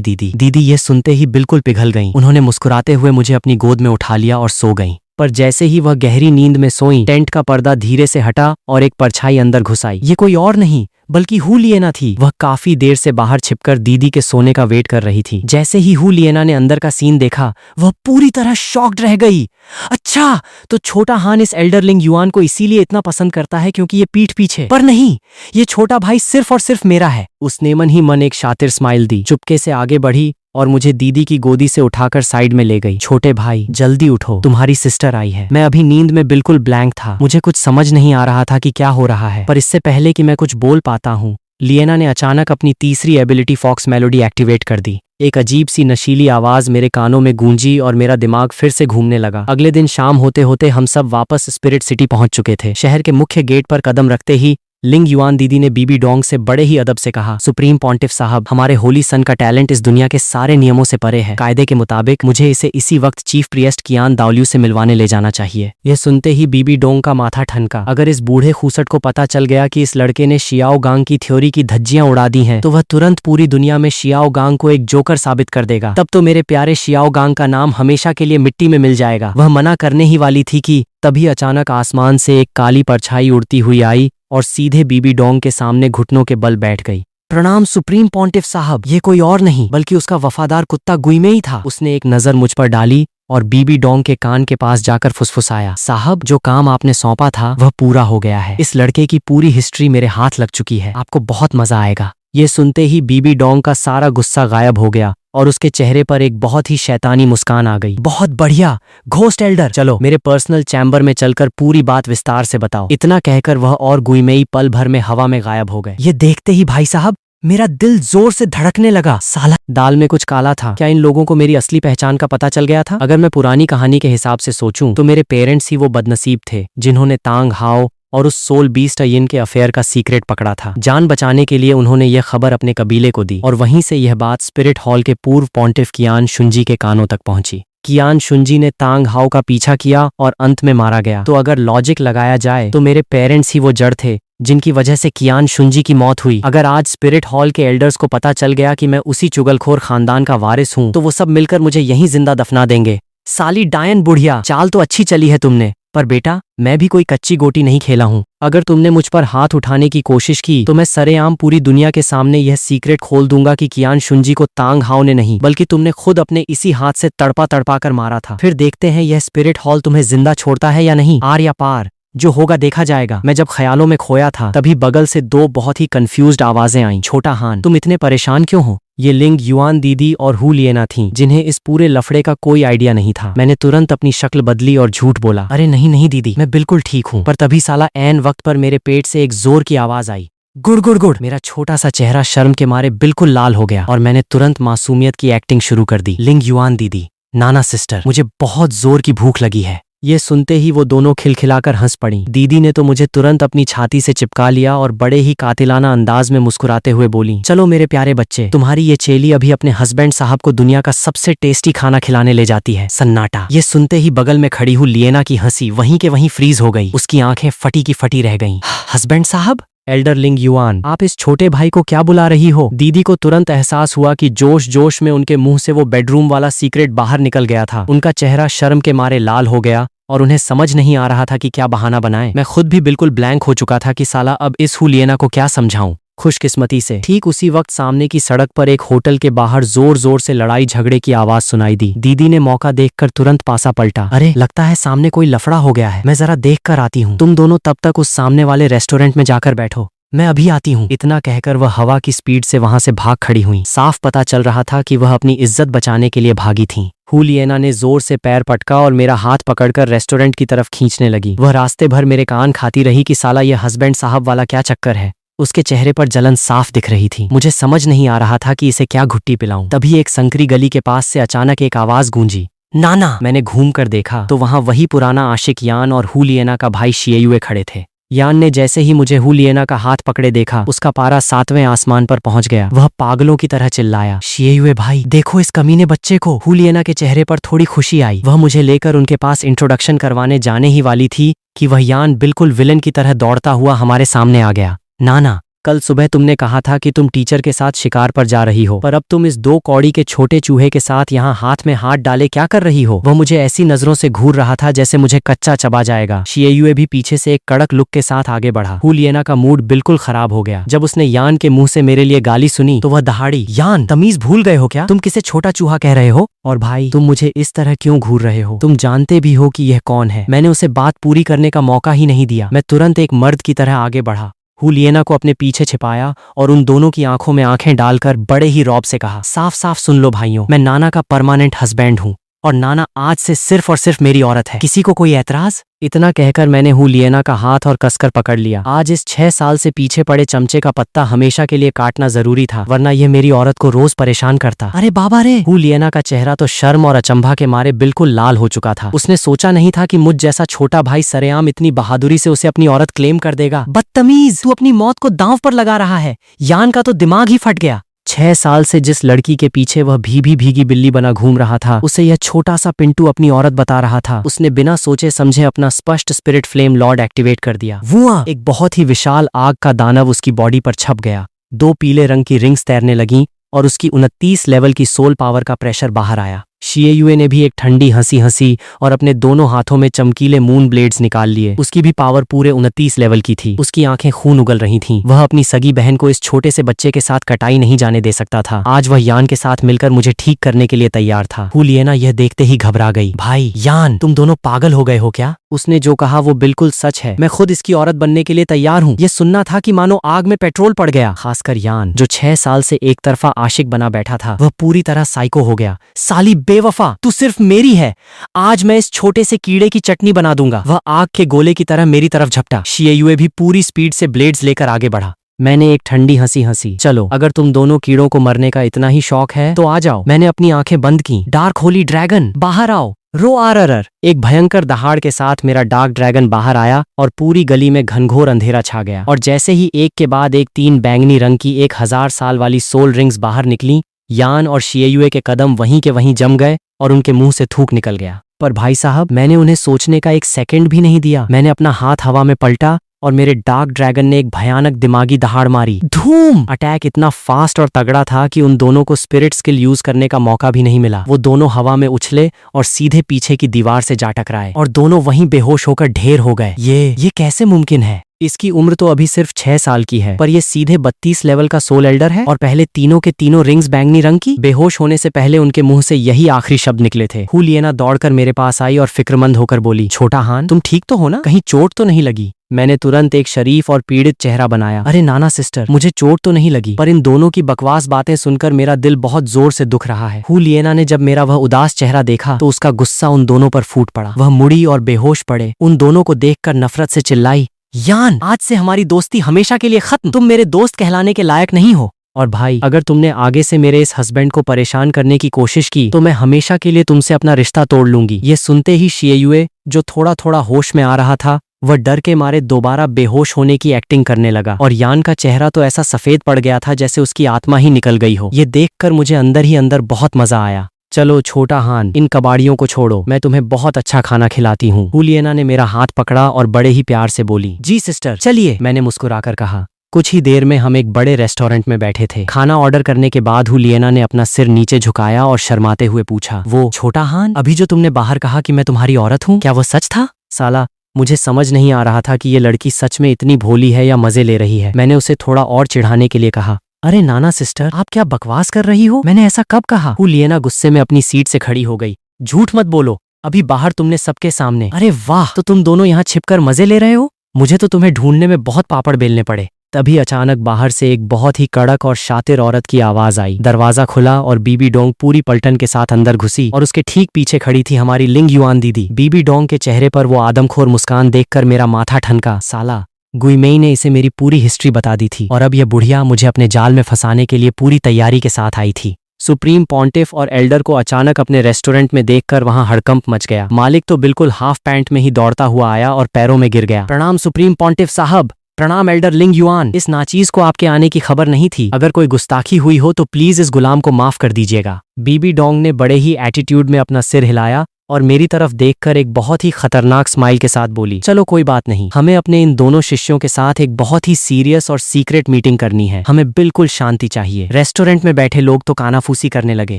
Speaker 1: दीदी। दीदी ये सुनते ही बिल्कुल पिघल गईं। उन्होंने मुस्कुराते हुए मुझे अपनी गोद में उठा लिया और सो गईं। पर जैसे ही वह गहरी नींद में सोई, टेंट का पर्दा धीरे से हटा और एक परछाई अंदर घुस आई। ये कोई और नहीं बल्कि हु लिएना थी। वह काफी देर से बाहर छिपकर दीदी के सोने का वेट कर रही थी। जैसे ही हु लिएना ने अंदर का सीन देखा, वह पूरी तरह शॉक्ड रह गई। अच्छा, तो छोटा हान इस एल्डरलिंग युआन को इसीलिए इतना पसंद करता है क्योंकि ये पीठ पीछे। पर नहीं, ये छोटा भाई सिर्फ और सिर्फ मेरा है। उसने मन ही मन एक शातिर स्माइल दी, चुपके से आगे बढ़ी और मुझे दीदी की गोदी से उठाकर साइड में ले गई। छोटे भाई, जल्दी उठो, तुम्हारी सिस्टर आई है। मैं अभी नींद में बिल्कुल ब्लैंक था। मुझे कुछ समझ नहीं आ रहा था कि क्या हो रहा है। पर इससे पहले कि मैं कुछ बोल पाता हूँ, लिएना ने अचानक अपनी तीसरी एबिलिटी फॉक्स मेलोडी एक्टिवेट कर दी। एक अजीब सी नशीली आवाज मेरे कानों में गूंजी और मेरा दिमाग फिर से घूमने लगा। अगले दिन शाम होते होते हम सब वापस स्पिरिट सिटी पहुंच चुके थे। शहर के मुख्य गेट पर कदम रखते ही लिंग युआन दीदी ने बीबी डोंग से बड़े ही अदब से कहा, सुप्रीम पॉन्टिफ साहब, हमारे होली सन का टैलेंट इस दुनिया के सारे नियमों से परे है। कायदे के मुताबिक मुझे इसे इसी वक्त चीफ प्रिएस्ट कियान दाओल्यू से मिलवाने ले जाना चाहिए। यह सुनते ही बीबी डोंग का माथा ठनका। अगर इस बूढ़े खूसट को पता चल गया कि इस लड़के ने शियाओ गांग की थ्योरी की धज्जियां उड़ा दी हैं, तो वह तुरंत पूरी दुनिया में शियाओ गांग को एक जोकर साबित कर देगा। तब तो मेरे प्यारे शियाओ गांग का नाम हमेशा के लिए मिट्टी में मिल जाएगा। वह मना करने ही वाली थी कि तभी अचानक आसमान से एक काली परछाई उड़ती हुई आई और सीधे बीबी डोंग के सामने घुटनों के बल बैठ गई। प्रणाम सुप्रीम पॉन्टिफ साहब। ये कोई और नहीं बल्कि उसका वफादार कुत्ता गुइमे ही था। उसने एक नजर मुझ पर डाली और बीबी डोंग के कान के पास जाकर फुसफुसाया, साहब, जो काम आपने सौंपा था वह पूरा हो गया है। इस लड़के की पूरी हिस्ट्री मेरे हाथ लग चुकी है। आपको बहुत मजा आएगा। ये सुनते ही बीबी डोंग का सारा गुस्सा गायब हो गया और उसके चेहरे पर एक बहुत ही शैतानी मुस्कान आ गई। बहुत बढ़िया घोस्ट एल्डर, चलो मेरे पर्सनल चैम्बर में चलकर पूरी बात विस्तार से बताओ। इतना कहकर वह और गुइमेई पल भर में हवा में गायब हो गए। ये देखते ही भाई साहब मेरा दिल जोर से धड़कने लगा। साला दाल में कुछ काला था। क्या इन लोगों को मेरी असली पहचान का पता चल गया था? अगर मैं पुरानी कहानी के हिसाब से सोचूं तो मेरे पेरेंट्स ही वो बदनसीब थे जिन्होंने तांग हाओ और उस सोल बीस्ट यिन के अफेयर का सीक्रेट पकड़ा था। जान बचाने के लिए उन्होंने यह खबर अपने कबीले को दी और वहीं से यह बात स्पिरिट हॉल के पूर्व पॉन्टिफ कियान शुंजी के कानों तक पहुंची। कियान शुंजी ने तांग हाओ का पीछा किया और अंत में मारा गया। तो अगर लॉजिक लगाया जाए तो मेरे पेरेंट्स ही वो जड़ थे जिनकी वजह से कियान शुंजी की मौत हुई। अगर आज स्पिरिट हॉल के एल्डर्स को पता चल गया कि मैं उसी चुगलखोर खानदान का वारिस हूं, तो वो सब मिलकर मुझे यहीं जिंदा दफना देंगे। साली डायन बुढ़िया, चाल तो अच्छी चली है तुमने, पर बेटा मैं भी कोई कच्ची गोटी नहीं खेला हूँ। अगर तुमने मुझ पर हाथ उठाने की कोशिश की तो मैं सरेआम पूरी दुनिया के सामने यह सीक्रेट खोल दूंगा कि कियान शुंजी को तांग हाओ ने नहीं बल्कि तुमने खुद अपने इसी हाथ से तड़पा तड़पा कर मारा था। फिर देखते हैं यह स्पिरिट हॉल तुम्हें जिंदा छोड़ता है या नहीं। आर या पार, जो होगा देखा जाएगा। मैं जब ख्यालों में खोया था तभी बगल से दो बहुत ही कंफ्यूज्ड आवाजें आईं। छोटा हान, तुम इतने परेशान क्यों हो? ये लिंग युआन दीदी और हु लिएना थीं, जिन्हें इस पूरे लफड़े का कोई आइडिया नहीं था। मैंने तुरंत अपनी शक्ल बदली और झूठ बोला, अरे नहीं नहीं दीदी, मैं बिल्कुल ठीक हूँ। पर तभी साला ऐन वक्त पर मेरे पेट से एक जोर की आवाज आई, गुड़ गुड़ गुड़। मेरा छोटा सा चेहरा शर्म के मारे बिल्कुल लाल हो गया और मैंने तुरंत मासूमियत की एक्टिंग शुरू कर दी। लिंग युआन दीदी, नाना सिस्टर, मुझे बहुत जोर की भूख लगी है। ये सुनते ही वो दोनों खिलखिलाकर हंस पड़ी। दीदी ने तो मुझे तुरंत अपनी छाती से चिपका लिया और बड़े ही कातिलाना अंदाज में मुस्कुराते हुए बोली, चलो मेरे प्यारे बच्चे, तुम्हारी ये चेली अभी अपने हस्बैंड साहब को दुनिया का सबसे टेस्टी खाना खिलाने ले जाती है। सन्नाटा। ये सुनते ही बगल में खड़ी हुई लिएना की हंसी वहीं के वहीं फ्रीज हो गई। उसकी आंखें फटी की फटी रह गईं। हस्बैंड साहब? एल्डर लिंग युआन, आप इस छोटे भाई को क्या बुला रही हो? दीदी को तुरंत एहसास हुआ कि जोश जोश में उनके मुंह से वो बेडरूम वाला सीक्रेट बाहर निकल गया था। उनका चेहरा शर्म के मारे लाल हो गया और उन्हें समझ नहीं आ रहा था कि क्या बहाना बनाएं। मैं खुद भी बिल्कुल ब्लैंक हो चुका था कि साला अब इस हु लिएना को क्या समझाऊं। खुशकिस्मती से ठीक उसी वक्त सामने की सड़क पर एक होटल के बाहर जोर जोर से लड़ाई झगड़े की आवाज सुनाई दी। दीदी ने मौका देखकर तुरंत पासा पलटा। अरे लगता है सामने कोई लफड़ा हो गया है, मैं जरा देख कर आती हूँ। तुम दोनों तब तक उस सामने वाले रेस्टोरेंट में जाकर बैठो, मैं अभी आती हूँ। इतना कहकर वह हवा की स्पीड से वहां से भाग खड़ी हुई। साफ पता चल रहा था कि वह अपनी इज्जत बचाने के लिए भागी थीं। हु लिएना ने जोर से पैर पटका और मेरा हाथ पकड़कर रेस्टोरेंट की तरफ खींचने लगी। वह रास्ते भर मेरे कान खाती रही कि साला यह हस्बैंड साहब वाला क्या चक्कर है। उसके चेहरे पर जलन साफ दिख रही थी। मुझे समझ नहीं आ रहा था कि इसे क्या घुट्टी पिलाऊं। तभी एक संकरी गली के पास से अचानक एक आवाज गूंजी, नाना। मैंने घूम कर देखा तो वहां वही पुराना आशिक यान और हु लिएना का भाई शिएयुए खड़े थे। यान ने जैसे ही मुझे हु लिएना का हाथ पकड़े देखा, उसका पारा 7वें आसमान पर पहुंच गया। वह पागलों की तरह चिल्लाया, शिएयुए भाई, देखो इस कमीने बच्चे को। हु लिएना के चेहरे पर थोड़ी खुशी आई। वह मुझे लेकर उनके पास इंट्रोडक्शन करवाने जाने ही वाली थी कि वह यान बिल्कुल विलन की तरह दौड़ता हुआ हमारे सामने आ गया। नाना, कल सुबह तुमने कहा था कि तुम टीचर के साथ शिकार पर जा रही हो, पर अब तुम इस 2 कौड़ी के छोटे चूहे के साथ यहाँ हाथ में हाथ डाले क्या कर रही हो? वह मुझे ऐसी नजरों से घूर रहा था जैसे मुझे कच्चा चबा जाएगा। शिएयुए भी पीछे से एक कड़क लुक के साथ आगे बढ़ा। हुलियना का मूड बिल्कुल खराब हो गया। जब उसने यान के मुंह से मेरे लिए गाली सुनी तो वह दहाड़ी, यान तमीज भूल गए हो क्या? तुम किसे छोटा चूहा कह रहे हो? और भाई तुम मुझे इस तरह क्यों घूर रहे हो? तुम जानते भी हो कि यह कौन है। मैंने उसे बात पूरी करने का मौका ही नहीं दिया। मैं तुरंत एक मर्द की तरह आगे बढ़ा, हुलियना को अपने पीछे छिपाया और उन दोनों की आंखों में आंखें डालकर बड़े ही रौब से कहा, साफ साफ सुन लो भाइयों, मैं नाना का परमानेंट हस्बैंड हूँ और नाना आज से सिर्फ और सिर्फ मेरी औरत है। किसी को कोई ऐतराज? इतना कहकर मैंने हुलियना का हाथ और कसकर पकड़ लिया। आज इस 6 साल से पीछे पड़े चमचे का पत्ता हमेशा के लिए काटना जरूरी था, वरना यह मेरी औरत को रोज परेशान करता। अरे बाबा रे! हुलियना का चेहरा तो शर्म और अचंभा के मारे बिल्कुल लाल हो चुका था। उसने सोचा नहीं था कि मुझ जैसा छोटा भाई सरेआम इतनी बहादुरी से उसे अपनी औरत क्लेम कर देगा। बदतमीज, तू अपनी मौत को दांव पर लगा रहा है। यान का तो दिमाग ही फट गया। 6 साल से जिस लड़की के पीछे वह भीगी बिल्ली बना घूम रहा था, उसे यह छोटा सा पिंटू अपनी औरत बता रहा था। उसने बिना सोचे समझे अपना स्पष्ट स्पिरिट फ्लेम लॉर्ड एक्टिवेट कर दिया। वुआ! एक बहुत ही विशाल आग का दानव उसकी बॉडी पर छप गया। 2 पीले रंग की रिंग्स तैरने लगीं और उसकी 29 लेवल की सोल पावर का प्रेशर बाहर आया। शिएयुए ने भी एक ठंडी हंसी हंसी और अपने दोनों हाथों में चमकीले मून ब्लेड्स निकाल लिए। उसकी भी पावर पूरे 29 लेवल की थी। उसकी आंखें खून उगल रही थीं। वह अपनी सगी बहन को इस छोटे से बच्चे के साथ कटाई नहीं जाने दे सकता था। आज वह यान के साथ मिलकर मुझे ठीक करने के लिए तैयार था। हुलियना यह देखते ही घबरा गई। भाई यान, तुम दोनों पागल हो गए हो क्या? उसने जो कहा वो बिल्कुल सच है। मैं खुद इसकी औरत बनने के लिए तैयार हूँ। ये सुनना था कि मानो आग में पेट्रोल पड़ गया। खासकर यान, जो 6 साल से एक तरफा आशिक बना बैठा था, वह पूरी तरह साइको हो गया। साली बेवफा, तू सिर्फ मेरी है। आज मैं इस छोटे से कीड़े की चटनी बना दूंगा। वह आग के गोले की तरह मेरी तरफ झपटा। शिएयुए भी पूरी स्पीड से ब्लेड्स लेकर आगे बढ़ा। मैंने एक ठंडी हंसी हंसी। चलो, अगर तुम दोनों कीड़ों को मरने का इतना ही शौक है तो आ जाओ। मैंने अपनी आंखें बंद की। डार्क होली ड्रैगन, बाहर आओ। रो आर। एक भयंकर दहाड़ के साथ मेरा डार्क ड्रैगन बाहर आया और पूरी गली में घनघोर अंधेरा छा गया। और जैसे ही एक के बाद एक 3 बैंगनी रंग की 1000 साल वाली सोल रिंग्स बाहर निकली, यान और शिएयुए के कदम वहीं के वहीं जम गए और उनके मुंह से थूक निकल गया। पर भाई साहब, मैंने उन्हें सोचने का 1 सेकंड भी नहीं दिया। मैंने अपना हाथ हवा में पलटा और मेरे डार्क ड्रैगन ने एक भयानक दिमागी दहाड़ मारी। धूम! अटैक इतना फास्ट और तगड़ा था कि उन दोनों को स्पिरिट स्किल यूज करने का मौका भी नहीं मिला। वो दोनों हवा में उछले और सीधे पीछे की दीवार से जा टकराए और दोनों वहीं बेहोश होकर ढेर हो गए। ये कैसे मुमकिन है? इसकी उम्र तो अभी सिर्फ 6 साल की है, पर ये सीधे 32 लेवल का सोल एल्डर है और पहले तीनों के तीनों रिंग्स बैंगनी रंग की। बेहोश होने से पहले उनके मुंह से यही आखिरी शब्द निकले थे। हुलियना दौड़कर मेरे पास आई और फिक्रमंद होकर बोली, छोटा हान, तुम ठीक तो हो ना? कहीं चोट तो नहीं लगी? मैंने तुरंत एक शरीफ और पीड़ित चेहरा बनाया। अरे नाना सिस्टर, मुझे चोट तो नहीं लगी, पर इन दोनों की बकवास बातें सुनकर मेरा दिल बहुत जोर से दुख रहा है। हुलियना ने जब मेरा वह उदास चेहरा देखा तो उसका गुस्सा उन दोनों पर फूट पड़ा। वह मुड़ी और बेहोश पड़े। उन दोनों को देखकर नफरत से चिल्लाई, यान, आज से हमारी दोस्ती हमेशा के लिए खत्म। तुम मेरे दोस्त कहलाने के लायक नहीं हो। और भाई, अगर तुमने आगे से मेरे इस हस्बैंड को परेशान करने की कोशिश की तो मैं हमेशा के लिए तुमसे अपना रिश्ता तोड़ लूंगी। ये सुनते ही शिएयुए, जो थोड़ा थोड़ा होश में आ रहा था, वह डर के मारे दोबारा बेहोश होने की एक्टिंग करने लगा और यान का चेहरा तो ऐसा सफेद पड़ गया था जैसे उसकी आत्मा ही निकल गई हो। ये देखकर मुझे अंदर ही अंदर बहुत मजा आया। चलो छोटा हान, इन कबाड़ियों को छोड़ो, मैं तुम्हें बहुत अच्छा खाना खिलाती हूँ। हुलियना ने मेरा हाथ पकड़ा और बड़े ही प्यार से बोली, जी सिस्टर, चलिए, मैंने मुस्कुराकर कहा। कुछ ही देर में हम एक बड़े रेस्टोरेंट में बैठे थे। खाना ऑर्डर करने के बाद हुलियना ने अपना सिर नीचे झुकाया और शर्माते हुए पूछा, वो छोटा हान, अभी जो तुमने बाहर कहा कि मैं तुम्हारी औरत हूँ, क्या वो सच था? साला, मुझे समझ नहीं आ रहा था कि ये लड़की सच में इतनी भोली है या मजे ले रही है। मैंने उसे थोड़ा और चिढ़ाने के लिए कहा, अरे नाना सिस्टर, आप क्या बकवास कर रही हो? मैंने ऐसा कब कहा? हुलियना गुस्से में अपनी सीट से खड़ी हो गई। झूठ मत बोलो, अभी बाहर तुमने सबके सामने। अरे वाह, तो तुम दोनों यहाँ छिपकर मजे ले रहे हो? मुझे तो तुम्हें ढूंढने में बहुत पापड़ बेलने पड़े। तभी अचानक बाहर से एक बहुत ही कड़क और शातिर औरत की आवाज आई। दरवाजा खुला और बीबी डोंग पूरी पलटन के साथ अंदर घुसी और उसके ठीक पीछे खड़ी थी हमारी लिंग युआन दीदी। बीबी डोंग के चेहरे पर वो आदमखोर मुस्कान देखकर मेरा माथा ठनका। साला, गुइमेई ने इसे मेरी पूरी हिस्ट्री बता दी थी और अब यह बुढ़िया मुझे अपने जाल में फंसाने के लिए पूरी तैयारी के साथ आई थी। सुप्रीम पॉन्टिफ और एल्डर को अचानक अपने रेस्टोरेंट में देखकर वहां हड़कंप मच गया। मालिक तो बिल्कुल हाफ पैंट में ही दौड़ता हुआ आया और पैरों में गिर गया। प्रणाम सुप्रीम पॉन्टिफ साहब। प्रणाम एल्डर लिंग युआन। इस नाचीज को आपके आने की खबर नहीं थी। अगर कोई गुस्ताखी हुई हो तो प्लीज इस गुलाम को माफ कर दीजिएगा। बीबी डोंग ने बड़े ही एटीट्यूड में अपना सिर हिलाया और मेरी तरफ देखकर एक बहुत ही खतरनाक स्माइल के साथ बोली, चलो कोई बात नहीं, हमें अपने इन दोनों शिष्यों के साथ एक बहुत ही सीरियस और सीक्रेट मीटिंग करनी है, हमें बिल्कुल शांति चाहिए। रेस्टोरेंट में बैठे लोग तो कानाफूसी करने लगे।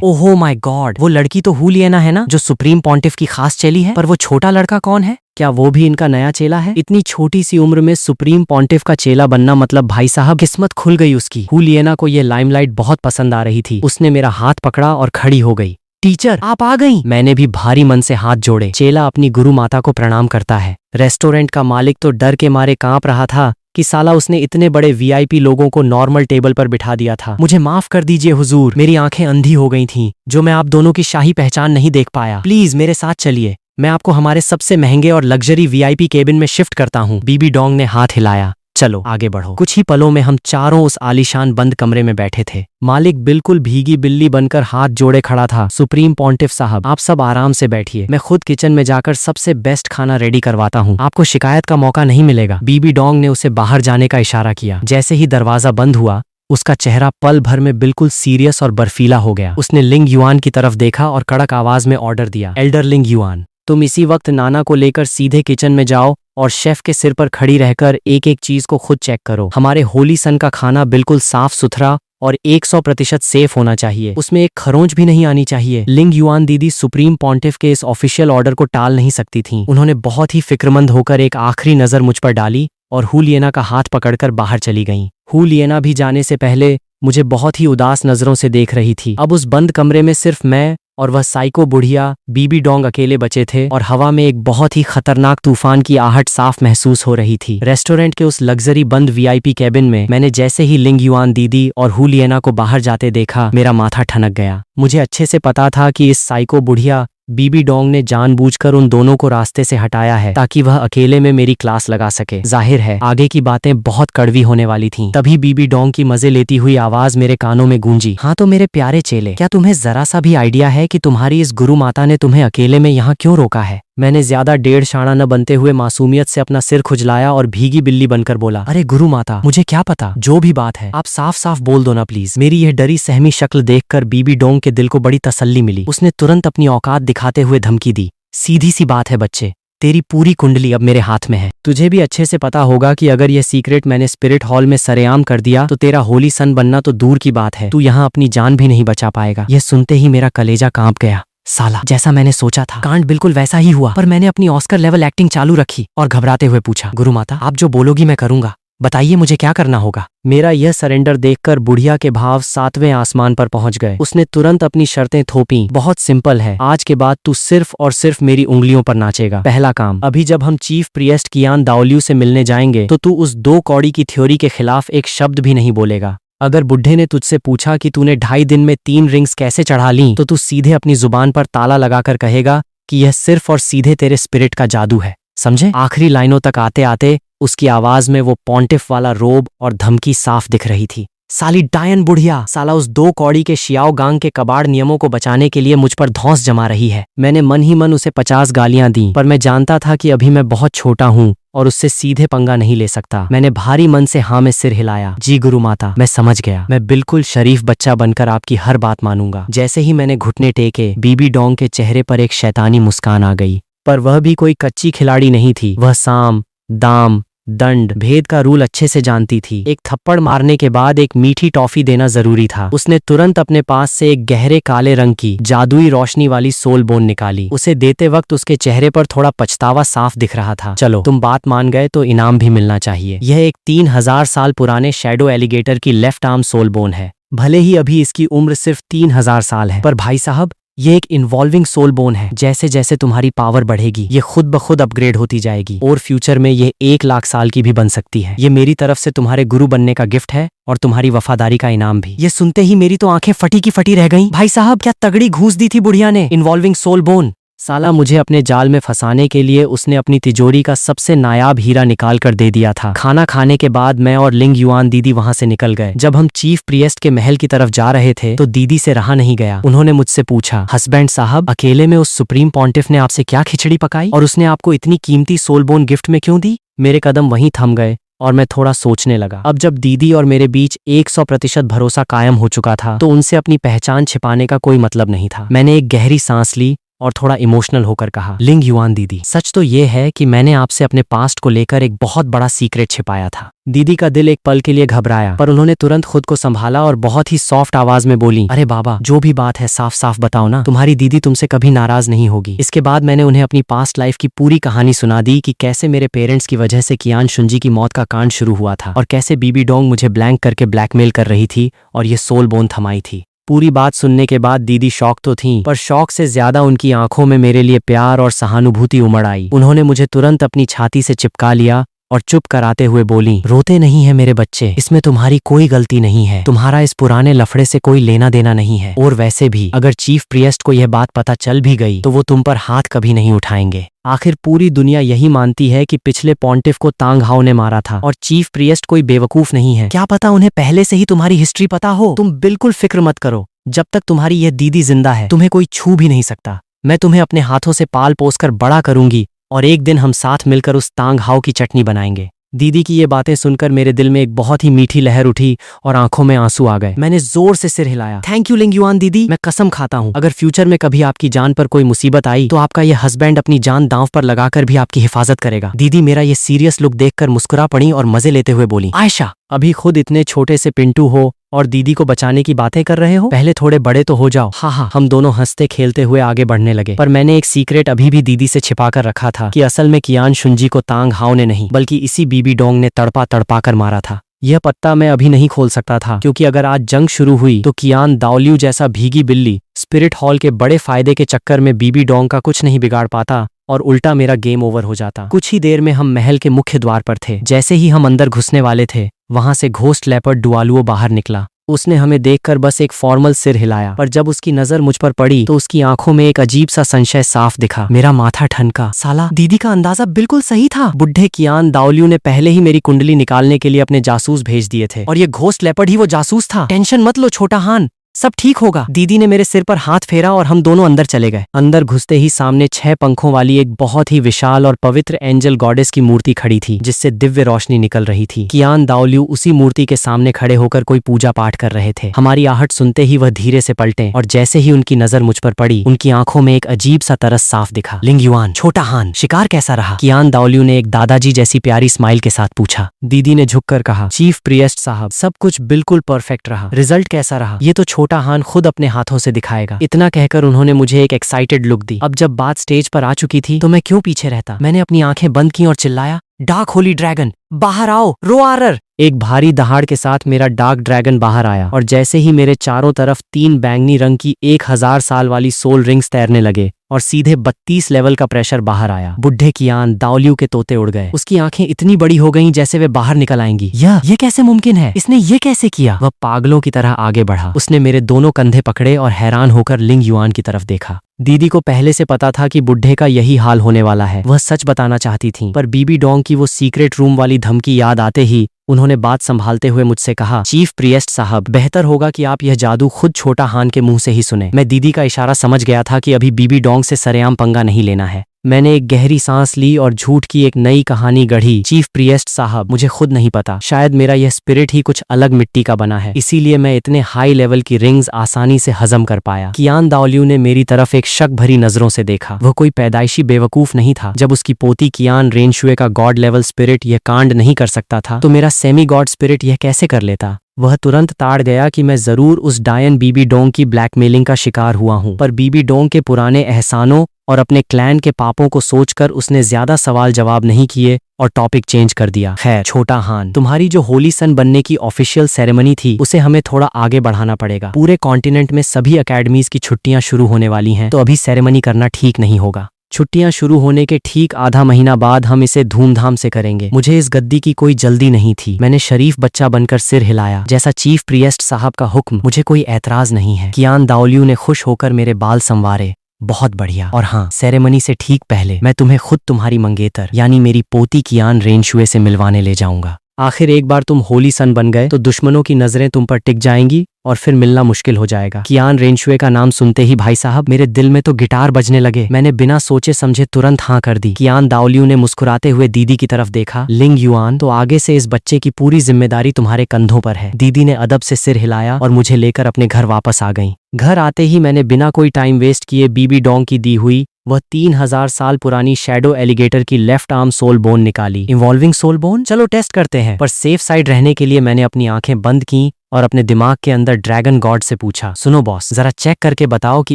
Speaker 1: ओहो माय गॉड, वो लड़की तो हुलियना है ना, जो सुप्रीम पॉन्टिफ की खास चेली है। पर वो छोटा लड़का कौन है? क्या वो भी इनका नया चेला है? इतनी छोटी सी उम्र में सुप्रीम पॉन्टिफ का चेला बनना मतलब भाई साहब किस्मत खुल गई उसकी। हुलियना को ये लाइमलाइट बहुत पसंद आ रही थी। उसने मेरा हाथ पकड़ा और खड़ी हो गई। टीचर आप आ गई। मैंने भी भारी मन से हाथ जोड़े। चेला अपनी गुरु माता को प्रणाम करता है। रेस्टोरेंट का मालिक तो डर के मारे कांप रहा था कि साला उसने इतने बड़े वीआईपी लोगों को नॉर्मल टेबल पर बिठा दिया था। मुझे माफ कर दीजिए हुजूर, मेरी आंखें अंधी हो गई थीं, जो मैं आप दोनों की शाही पहचान नहीं देख पाया। प्लीज मेरे साथ चलिए, मैं आपको हमारे सबसे महंगे और लग्जरी वीआईपी केबिन में शिफ्ट करता हूँ। बीबी डोंग ने हाथ हिलाया। चलो आगे बढ़ो। कुछ ही पलों में हम चारों उस आलीशान बंद कमरे में बैठे थे। मालिक बिल्कुल भीगी बिल्ली बनकर हाथ जोड़े खड़ा था। सुप्रीम पॉन्टिफ साहब, आप सब आराम से बैठिए, मैं खुद किचन में जाकर सबसे बेस्ट खाना रेडी करवाता हूँ, आपको शिकायत का मौका नहीं मिलेगा। बीबी डोंग ने उसे बाहर जाने का इशारा किया। जैसे ही दरवाजा बंद हुआ, उसका चेहरा पल भर में बिल्कुल सीरियस और बर्फीला हो गया। उसने लिंग युआन की तरफ देखा और कड़क आवाज में ऑर्डर दिया, एल्डर लिंग युआन, तुम इसी वक्त नाना को लेकर सीधे किचन में जाओ और शेफ के सिर पर खड़ी रहकर एक एक चीज को खुद चेक करो। हमारे होली सन का खाना बिल्कुल साफ सुथरा और 100% सेफ होना चाहिए, उसमें एक खरोंच भी नहीं आनी चाहिए। लिंग युआन दीदी सुप्रीम पॉन्टिफ के इस ऑफिशियल ऑर्डर को टाल नहीं सकती थीं। उन्होंने बहुत ही फिक्रमंद होकर एक आखिरी नजर मुझ पर डाली और हुलियना का हाथ पकड़कर बाहर चली गईं। हुलियना भी जाने से पहले मुझे बहुत ही उदास नजरों से देख रही थी। अब उस बंद कमरे में सिर्फ मैं और वह साइको बुढ़िया बीबी डोंग अकेले बचे थे और हवा में एक बहुत ही खतरनाक तूफान की आहट साफ महसूस हो रही थी। रेस्टोरेंट के उस लग्जरी बंद वीआईपी केबिन में मैंने जैसे ही लिंग युआन दीदी और हुलियना को बाहर जाते देखा, मेरा माथा ठनक गया। मुझे अच्छे से पता था कि इस साइको बुढ़िया बीबी डोंग ने जानबूझकर उन दोनों को रास्ते से हटाया है ताकि वह अकेले में मेरी क्लास लगा सके। जाहिर है आगे की बातें बहुत कड़वी होने वाली थीं। तभी बीबी डोंग की मजे लेती हुई आवाज मेरे कानों में गूंजी, हाँ तो मेरे प्यारे चेले, क्या तुम्हें जरा सा भी आइडिया है कि तुम्हारी इस गुरु माता ने तुम्हें अकेले में यहाँ क्यों रोका है? मैंने ज्यादा डेढ़ शाणा न बनते हुए मासूमियत से अपना सिर खुजलाया और भीगी बिल्ली बनकर बोला, अरे गुरु माता, मुझे क्या पता, जो भी बात है आप साफ साफ बोल दो ना प्लीज। मेरी यह डरी सहमी शक्ल देखकर बीबी डोंग के दिल को बड़ी तसल्ली मिली। उसने तुरंत अपनी औकात दिखाते हुए धमकी दी, सीधी सी बात है बच्चे, तेरी पूरी कुंडली अब मेरे हाथ में है। तुझे भी अच्छे से पता होगा कि अगर यह सीक्रेट मैंने स्पिरिट हॉल में सरेआम कर दिया तो तेरा होली सन बनना तो दूर की बात है, तू यहाँ अपनी जान भी नहीं बचा पाएगा। यह सुनते ही मेरा कलेजा कांप गया। साला, जैसा मैंने सोचा था कांड बिल्कुल वैसा ही हुआ। पर मैंने अपनी ऑस्कर लेवल एक्टिंग चालू रखी और घबराते हुए पूछा, गुरु माता आप जो बोलोगी मैं करूंगा, बताइए मुझे क्या करना होगा। मेरा यह सरेंडर देखकर बुढ़िया के भाव 7वें आसमान पर पहुंच गए। उसने तुरंत अपनी शर्तें थोपी, बहुत सिंपल है, आज के बाद तू सिर्फ और सिर्फ मेरी उंगलियों पर नाचेगा। पहला काम, अभी जब हम चीफ प्रिएस्ट कियान दाओलियू से मिलने जाएंगे तो तू उस 2 कौड़ी की थ्योरी के खिलाफ एक शब्द भी नहीं बोलेगा। अगर बुढ़े ने तुझसे पूछा कि तूने 2.5 दिन में 3 रिंग्स कैसे चढ़ा लीं, तो तू सीधे अपनी जुबान पर ताला लगाकर कहेगा कि यह सिर्फ और सीधे तेरे स्पिरिट का जादू है, समझे? आखिरी लाइनों तक आते आते उसकी आवाज में वो पॉन्टिफ वाला रोब और धमकी साफ दिख रही थी। साली डायन बुढ़िया, साला उस 2 कौड़ी के शियाओ गांग के कबाड़ नियमों को बचाने के लिए मुझ पर धौंस जमा रही है। मैंने मन ही मन उसे 50 गालियां दी, पर मैं जानता था कि अभी मैं बहुत छोटा हूँ और उससे सीधे पंगा नहीं ले सकता। मैंने भारी मन से हाँ में सिर हिलाया। जी गुरु माता, मैं समझ गया, मैं बिल्कुल शरीफ बच्चा बनकर आपकी हर बात मानूंगा। जैसे ही मैंने घुटने टेके, बीबी डोंग के चेहरे पर एक शैतानी मुस्कान आ गई। पर वह भी कोई कच्ची खिलाड़ी नहीं थी। वह साम, दाम, दंड, भेद का रूल अच्छे से जानती थी। एक थप्पड़ मारने के बाद एक मीठी टॉफी देना जरूरी था। उसने तुरंत अपने पास से एक गहरे काले रंग की जादुई रोशनी वाली सोल बोन निकाली। उसे देते वक्त उसके चेहरे पर थोड़ा पछतावा साफ दिख रहा था। चलो तुम बात मान गए तो इनाम भी मिलना चाहिए। यह एक 3000 साल पुराने शैडो एलिगेटर की लेफ्ट आर्म सोल बोन है। भले ही अभी इसकी उम्र सिर्फ 3000 साल है, पर भाई साहब ये एक इन्वॉल्विंग सोल बोन है। जैसे जैसे तुम्हारी पावर बढ़ेगी ये खुद ब खुद अपग्रेड होती जाएगी और फ्यूचर में ये 1 लाख साल की भी बन सकती है। ये मेरी तरफ से तुम्हारे गुरु बनने का गिफ्ट है और तुम्हारी वफादारी का इनाम भी। ये सुनते ही मेरी तो आंखें फटी की फटी रह गईं। भाई साहब क्या तगड़ी घूस दी थी बुढ़िया ने। इन्वॉल्विंग सोल बोन, साला मुझे अपने जाल में फंसाने के लिए उसने अपनी तिजोरी का सबसे नायाब हीरा निकाल कर दे दिया था। खाना खाने के बाद मैं और लिंग युआन दीदी वहां से निकल गए। जब हम चीफ प्रिएस्ट के महल की तरफ जा रहे थे तो दीदी से रहा नहीं गया। उन्होंने मुझसे पूछा, हस्बैंड साहब अकेले में उस सुप्रीम पॉन्टिफ ने आपसे क्या खिचड़ी पकाई और उसने आपको इतनी कीमती सोल बोन गिफ्ट में क्यों दी? मेरे कदम वहीं थम गए और मैं थोड़ा सोचने लगा। अब जब दीदी और मेरे बीच 100% भरोसा कायम हो चुका था तो उनसे अपनी पहचान छिपाने का कोई मतलब नहीं था। मैंने एक गहरी सांस ली और थोड़ा इमोशनल होकर कहा, लिंग युआन दीदी, सच तो ये है कि मैंने आपसे अपने पास्ट को लेकर एक बहुत बड़ा सीक्रेट छिपाया था। दीदी का दिल एक पल के लिए घबराया, पर उन्होंने तुरंत खुद को संभाला और बहुत ही सॉफ्ट आवाज में बोली, अरे बाबा, जो भी बात है साफ साफ बताओ ना, तुम्हारी दीदी तुमसे कभी नाराज नहीं होगी। इसके बाद मैंने उन्हें अपनी पास्ट लाइफ की पूरी कहानी सुना दी कि कैसे मेरे पेरेंट्स की वजह से कियान शुंजी की मौत का कांड शुरू हुआ था और कैसे बीबी डोंग मुझे ब्लैंक करके ब्लैकमेल कर रही थी और ये सोल बोन थमाई थी। पूरी बात सुनने के बाद दीदी शॉक तो थीं, पर शॉक से ज्यादा उनकी आंखों में मेरे लिए प्यार और सहानुभूति उमड़ आई। उन्होंने मुझे तुरंत अपनी छाती से चिपका लिया और चुप कराते हुए बोली, रोते नहीं है मेरे बच्चे, इसमें तुम्हारी कोई गलती नहीं है, तुम्हारा इस पुराने लफड़े से कोई लेना देना नहीं है, और वैसे भी अगर चीफ प्रिएस्ट को यह बात पता चल भी गई तो वो तुम पर हाथ कभी नहीं उठाएंगे। आखिर पूरी दुनिया यही मानती है कि पिछले पॉन्टिफ को तांग हाओ ने मारा था और चीफ प्रिएस्ट कोई बेवकूफ नहीं है। क्या पता उन्हें पहले से ही तुम्हारी हिस्ट्री पता हो। तुम बिल्कुल फिक्र मत करो, जब तक तुम्हारी यह दीदी जिंदा है तुम्हें कोई छू भी नहीं सकता। मैं तुम्हें अपने हाथों से पाल पोस कर बड़ा करूंगी और एक दिन हम साथ मिलकर उस तांग हाओ की चटनी बनाएंगे। दीदी की ये बातें सुनकर मेरे दिल में एक बहुत ही मीठी लहर उठी और आंखों में आंसू आ गए। मैंने जोर से सिर हिलाया। थैंक यू लिंग युआन दीदी, मैं कसम खाता हूँ अगर फ्यूचर में कभी आपकी जान पर कोई मुसीबत आई तो आपका ये हस्बैंड अपनी जान दांव पर लगाकर भी आपकी हिफाजत करेगा। दीदी मेरा ये सीरियस लुक देखकर मुस्कुरा पड़ी और मजे लेते हुए बोली, आयशा, अभी खुद इतने छोटे से पिंटू हो और दीदी को बचाने की बातें कर रहे हो, पहले थोड़े बड़े तो हो जाओ। हाँ, हम दोनों हंसते खेलते हुए आगे बढ़ने लगे। पर मैंने एक सीक्रेट अभी भी दीदी से छिपा कर रखा था कि असल में कियान शुंजी को तांग हाओ ने नहीं बल्कि इसी बीबी डोंग ने तड़पा तड़पा कर मारा था। यह पत्ता मैं अभी नहीं खोल सकता था, क्योंकि अगर आज जंग शुरू हुई तो कियान दाओलियू जैसा भीगी बिल्ली स्पिरिट हॉल के बड़े फायदे के चक्कर में बीबी डोंग का कुछ नहीं बिगाड़ पाता और उल्टा मेरा गेम ओवर हो जाता। कुछ ही देर में हम महल के मुख्य द्वार पर थे। जैसे ही हम अंदर घुसने वाले थे वहां से घोस्ट लेपर्ड डुआलुओ बाहर निकला। उसने हमें देखकर बस एक फॉर्मल सिर हिलाया, पर जब उसकी नजर मुझ पर पड़ी तो उसकी आंखों में एक अजीब सा संशय साफ दिखा। मेरा माथा ठनका। साला, दीदी का अंदाजा बिल्कुल सही था। बुढ़े कियान दाओलियू ने पहले ही मेरी कुंडली निकालने के लिए अपने जासूस भेज दिए थे और ये घोस्ट लेपर्ड ही वो जासूस था। टेंशन मत लो छोटा हान, सब ठीक होगा। दीदी ने मेरे सिर पर हाथ फेरा और हम दोनों अंदर चले गए। अंदर घुसते ही सामने 6 पंखों वाली एक बहुत ही विशाल और पवित्र एंजल गॉडेस की मूर्ति खड़ी थी, जिससे दिव्य रोशनी निकल रही थी। कियान दाओलियू उसी मूर्ति के सामने खड़े होकर कोई पूजा पाठ कर रहे थे। हमारी आहट सुनते ही वह धीरे से पलटे और जैसे ही उनकी नजर मुझ पर पड़ी उनकी आंखों में एक अजीब सा तरस साफ दिखा। लिंग युआन, छोटा हान, शिकार कैसा रहा? कियान दाओलियू ने एक दादाजी जैसी प्यारी स्माइल के साथ पूछा। दीदी ने झुककर कहा, चीफ प्रिएस्ट साहब, सब कुछ बिल्कुल परफेक्ट रहा। रिजल्ट कैसा रहा ये तो छोटा हान खुद अपने हाथों से दिखाएगा। इतना कहकर उन्होंने मुझे एक एक्साइटेड लुक दी। अब जब बात स्टेज पर आ चुकी थी तो मैं क्यों पीछे रहता। मैंने अपनी आंखें बंद की और चिल्लाया, डार्क होली ड्रैगन बाहर आओ, रोआरर। एक भारी दहाड़ के साथ मेरा डार्क ड्रैगन बाहर आया और जैसे ही मेरे चारों तरफ 3 बैंगनी रंग की 1000 साल वाली सोल रिंग्स तैरने लगे और सीधे 32 लेवल का प्रेशर बाहर आया। बुढ़े कियान दाओलियू के तोते उड़ गए। उसकी आंखें इतनी बड़ी हो गईं जैसे वे बाहर निकल आएंगी। ये कैसे मुमकिन है? इसने ये कैसे किया? वह पागलों की तरह आगे बढ़ा। उसने मेरे दोनों कंधे पकड़े और हैरान होकर लिंग युआन की तरफ देखा। दीदी को पहले से पता था कि बुढ़े का यही हाल होने वाला है। वह सच बताना चाहती थी, पर बीबी डोंग की वो सीक्रेट रूम वाली धमकी याद आते ही उन्होंने बात संभालते हुए मुझसे कहा, चीफ प्रिएस्ट साहब, बेहतर होगा कि आप यह जादू खुद छोटा हान के मुंह से ही सुने। मैं दीदी का इशारा समझ गया था कि अभी बीबी डोंग से सरेआम पंगा नहीं लेना है। मैंने एक गहरी सांस ली और झूठ की एक नई कहानी गढ़ी। चीफ प्रिएस्ट साहब, मुझे खुद नहीं पता, शायद मेरा यह स्पिरिट ही कुछ अलग मिट्टी का बना है, इसीलिए मैं इतने हाई लेवल की रिंग्स आसानी से हजम कर पाया। कियान दाओलियू ने मेरी तरफ एक शक भरी नजरों से देखा। वह कोई पैदाइशी बेवकूफ नहीं था। जब उसकी पोती कियान रेनशुए का गॉड लेवल स्पिरिट यह कांड नहीं कर सकता था तो मेरा सेमी गॉड स्पिरिट यह कैसे कर लेता? वह तुरंत ताड़ गया कि मैं जरूर उस डायन बीबी डोंग की ब्लैकमेलिंग का शिकार हुआ हूं, पर बीबी डोंग के पुराने एहसानों और अपने क्लैन के पापों को सोचकर उसने ज्यादा सवाल जवाब नहीं किए और टॉपिक चेंज कर दिया। खैर छोटा हान, तुम्हारी जो होली सन बनने की ऑफिशियल सेरेमनी थी उसे हमें थोड़ा आगे बढ़ाना पड़ेगा। पूरे कॉन्टिनेंट में सभी अकेडमीज की छुट्टियां शुरू होने वाली हैं, तो अभी सेरेमनी करना ठीक नहीं होगा। छुट्टियां शुरू होने के ठीक आधा महीना बाद हम इसे धूमधाम से करेंगे। मुझे इस गद्दी की कोई जल्दी नहीं थी। मैंने शरीफ बच्चा बनकर सिर हिलाया, जैसा चीफ प्रिएस्ट साहब का हुक्म। मुझे कोई ऐतराज नहीं है। कियान दाओलियू ने खुश होकर मेरे बाल संवारे। बहुत बढ़िया। और हाँ, सेरेमनी से ठीक पहले मैं तुम्हें खुद तुम्हारी मंगेतर यानी मेरी पोती कियान रेनशुए से मिलवाने ले जाऊंगा। आखिर एक बार तुम होली सन बन गए तो दुश्मनों की नजरें तुम पर टिक जाएंगी और फिर मिलना मुश्किल हो जाएगा। कियान रेनशुए का नाम सुनते ही भाई साहब मेरे दिल में तो गिटार बजने लगे। मैंने बिना सोचे समझे तुरंत हाँ कर दी। कियान दाओलियू ने मुस्कुराते हुए दीदी की तरफ देखा। लिंग युआन, तो आगे से इस बच्चे की पूरी जिम्मेदारी तुम्हारे कंधों पर है। दीदी ने अदब से सिर हिलाया और मुझे लेकर अपने घर वापस आ गई। घर आते ही मैंने बिना कोई टाइम वेस्ट किए बीबी डोंग की दी हुई वह 3000 साल पुरानी शैडो एलिगेटर की लेफ्ट आर्म सोल बोन निकाली। इन्वॉल्विंग सोल बोन, चलो टेस्ट करते हैं। पर सेफ साइड रहने के लिए मैंने अपनी आंखें बंद की और अपने दिमाग के अंदर ड्रैगन गॉड से पूछा, सुनो बॉस, जरा चेक करके बताओ कि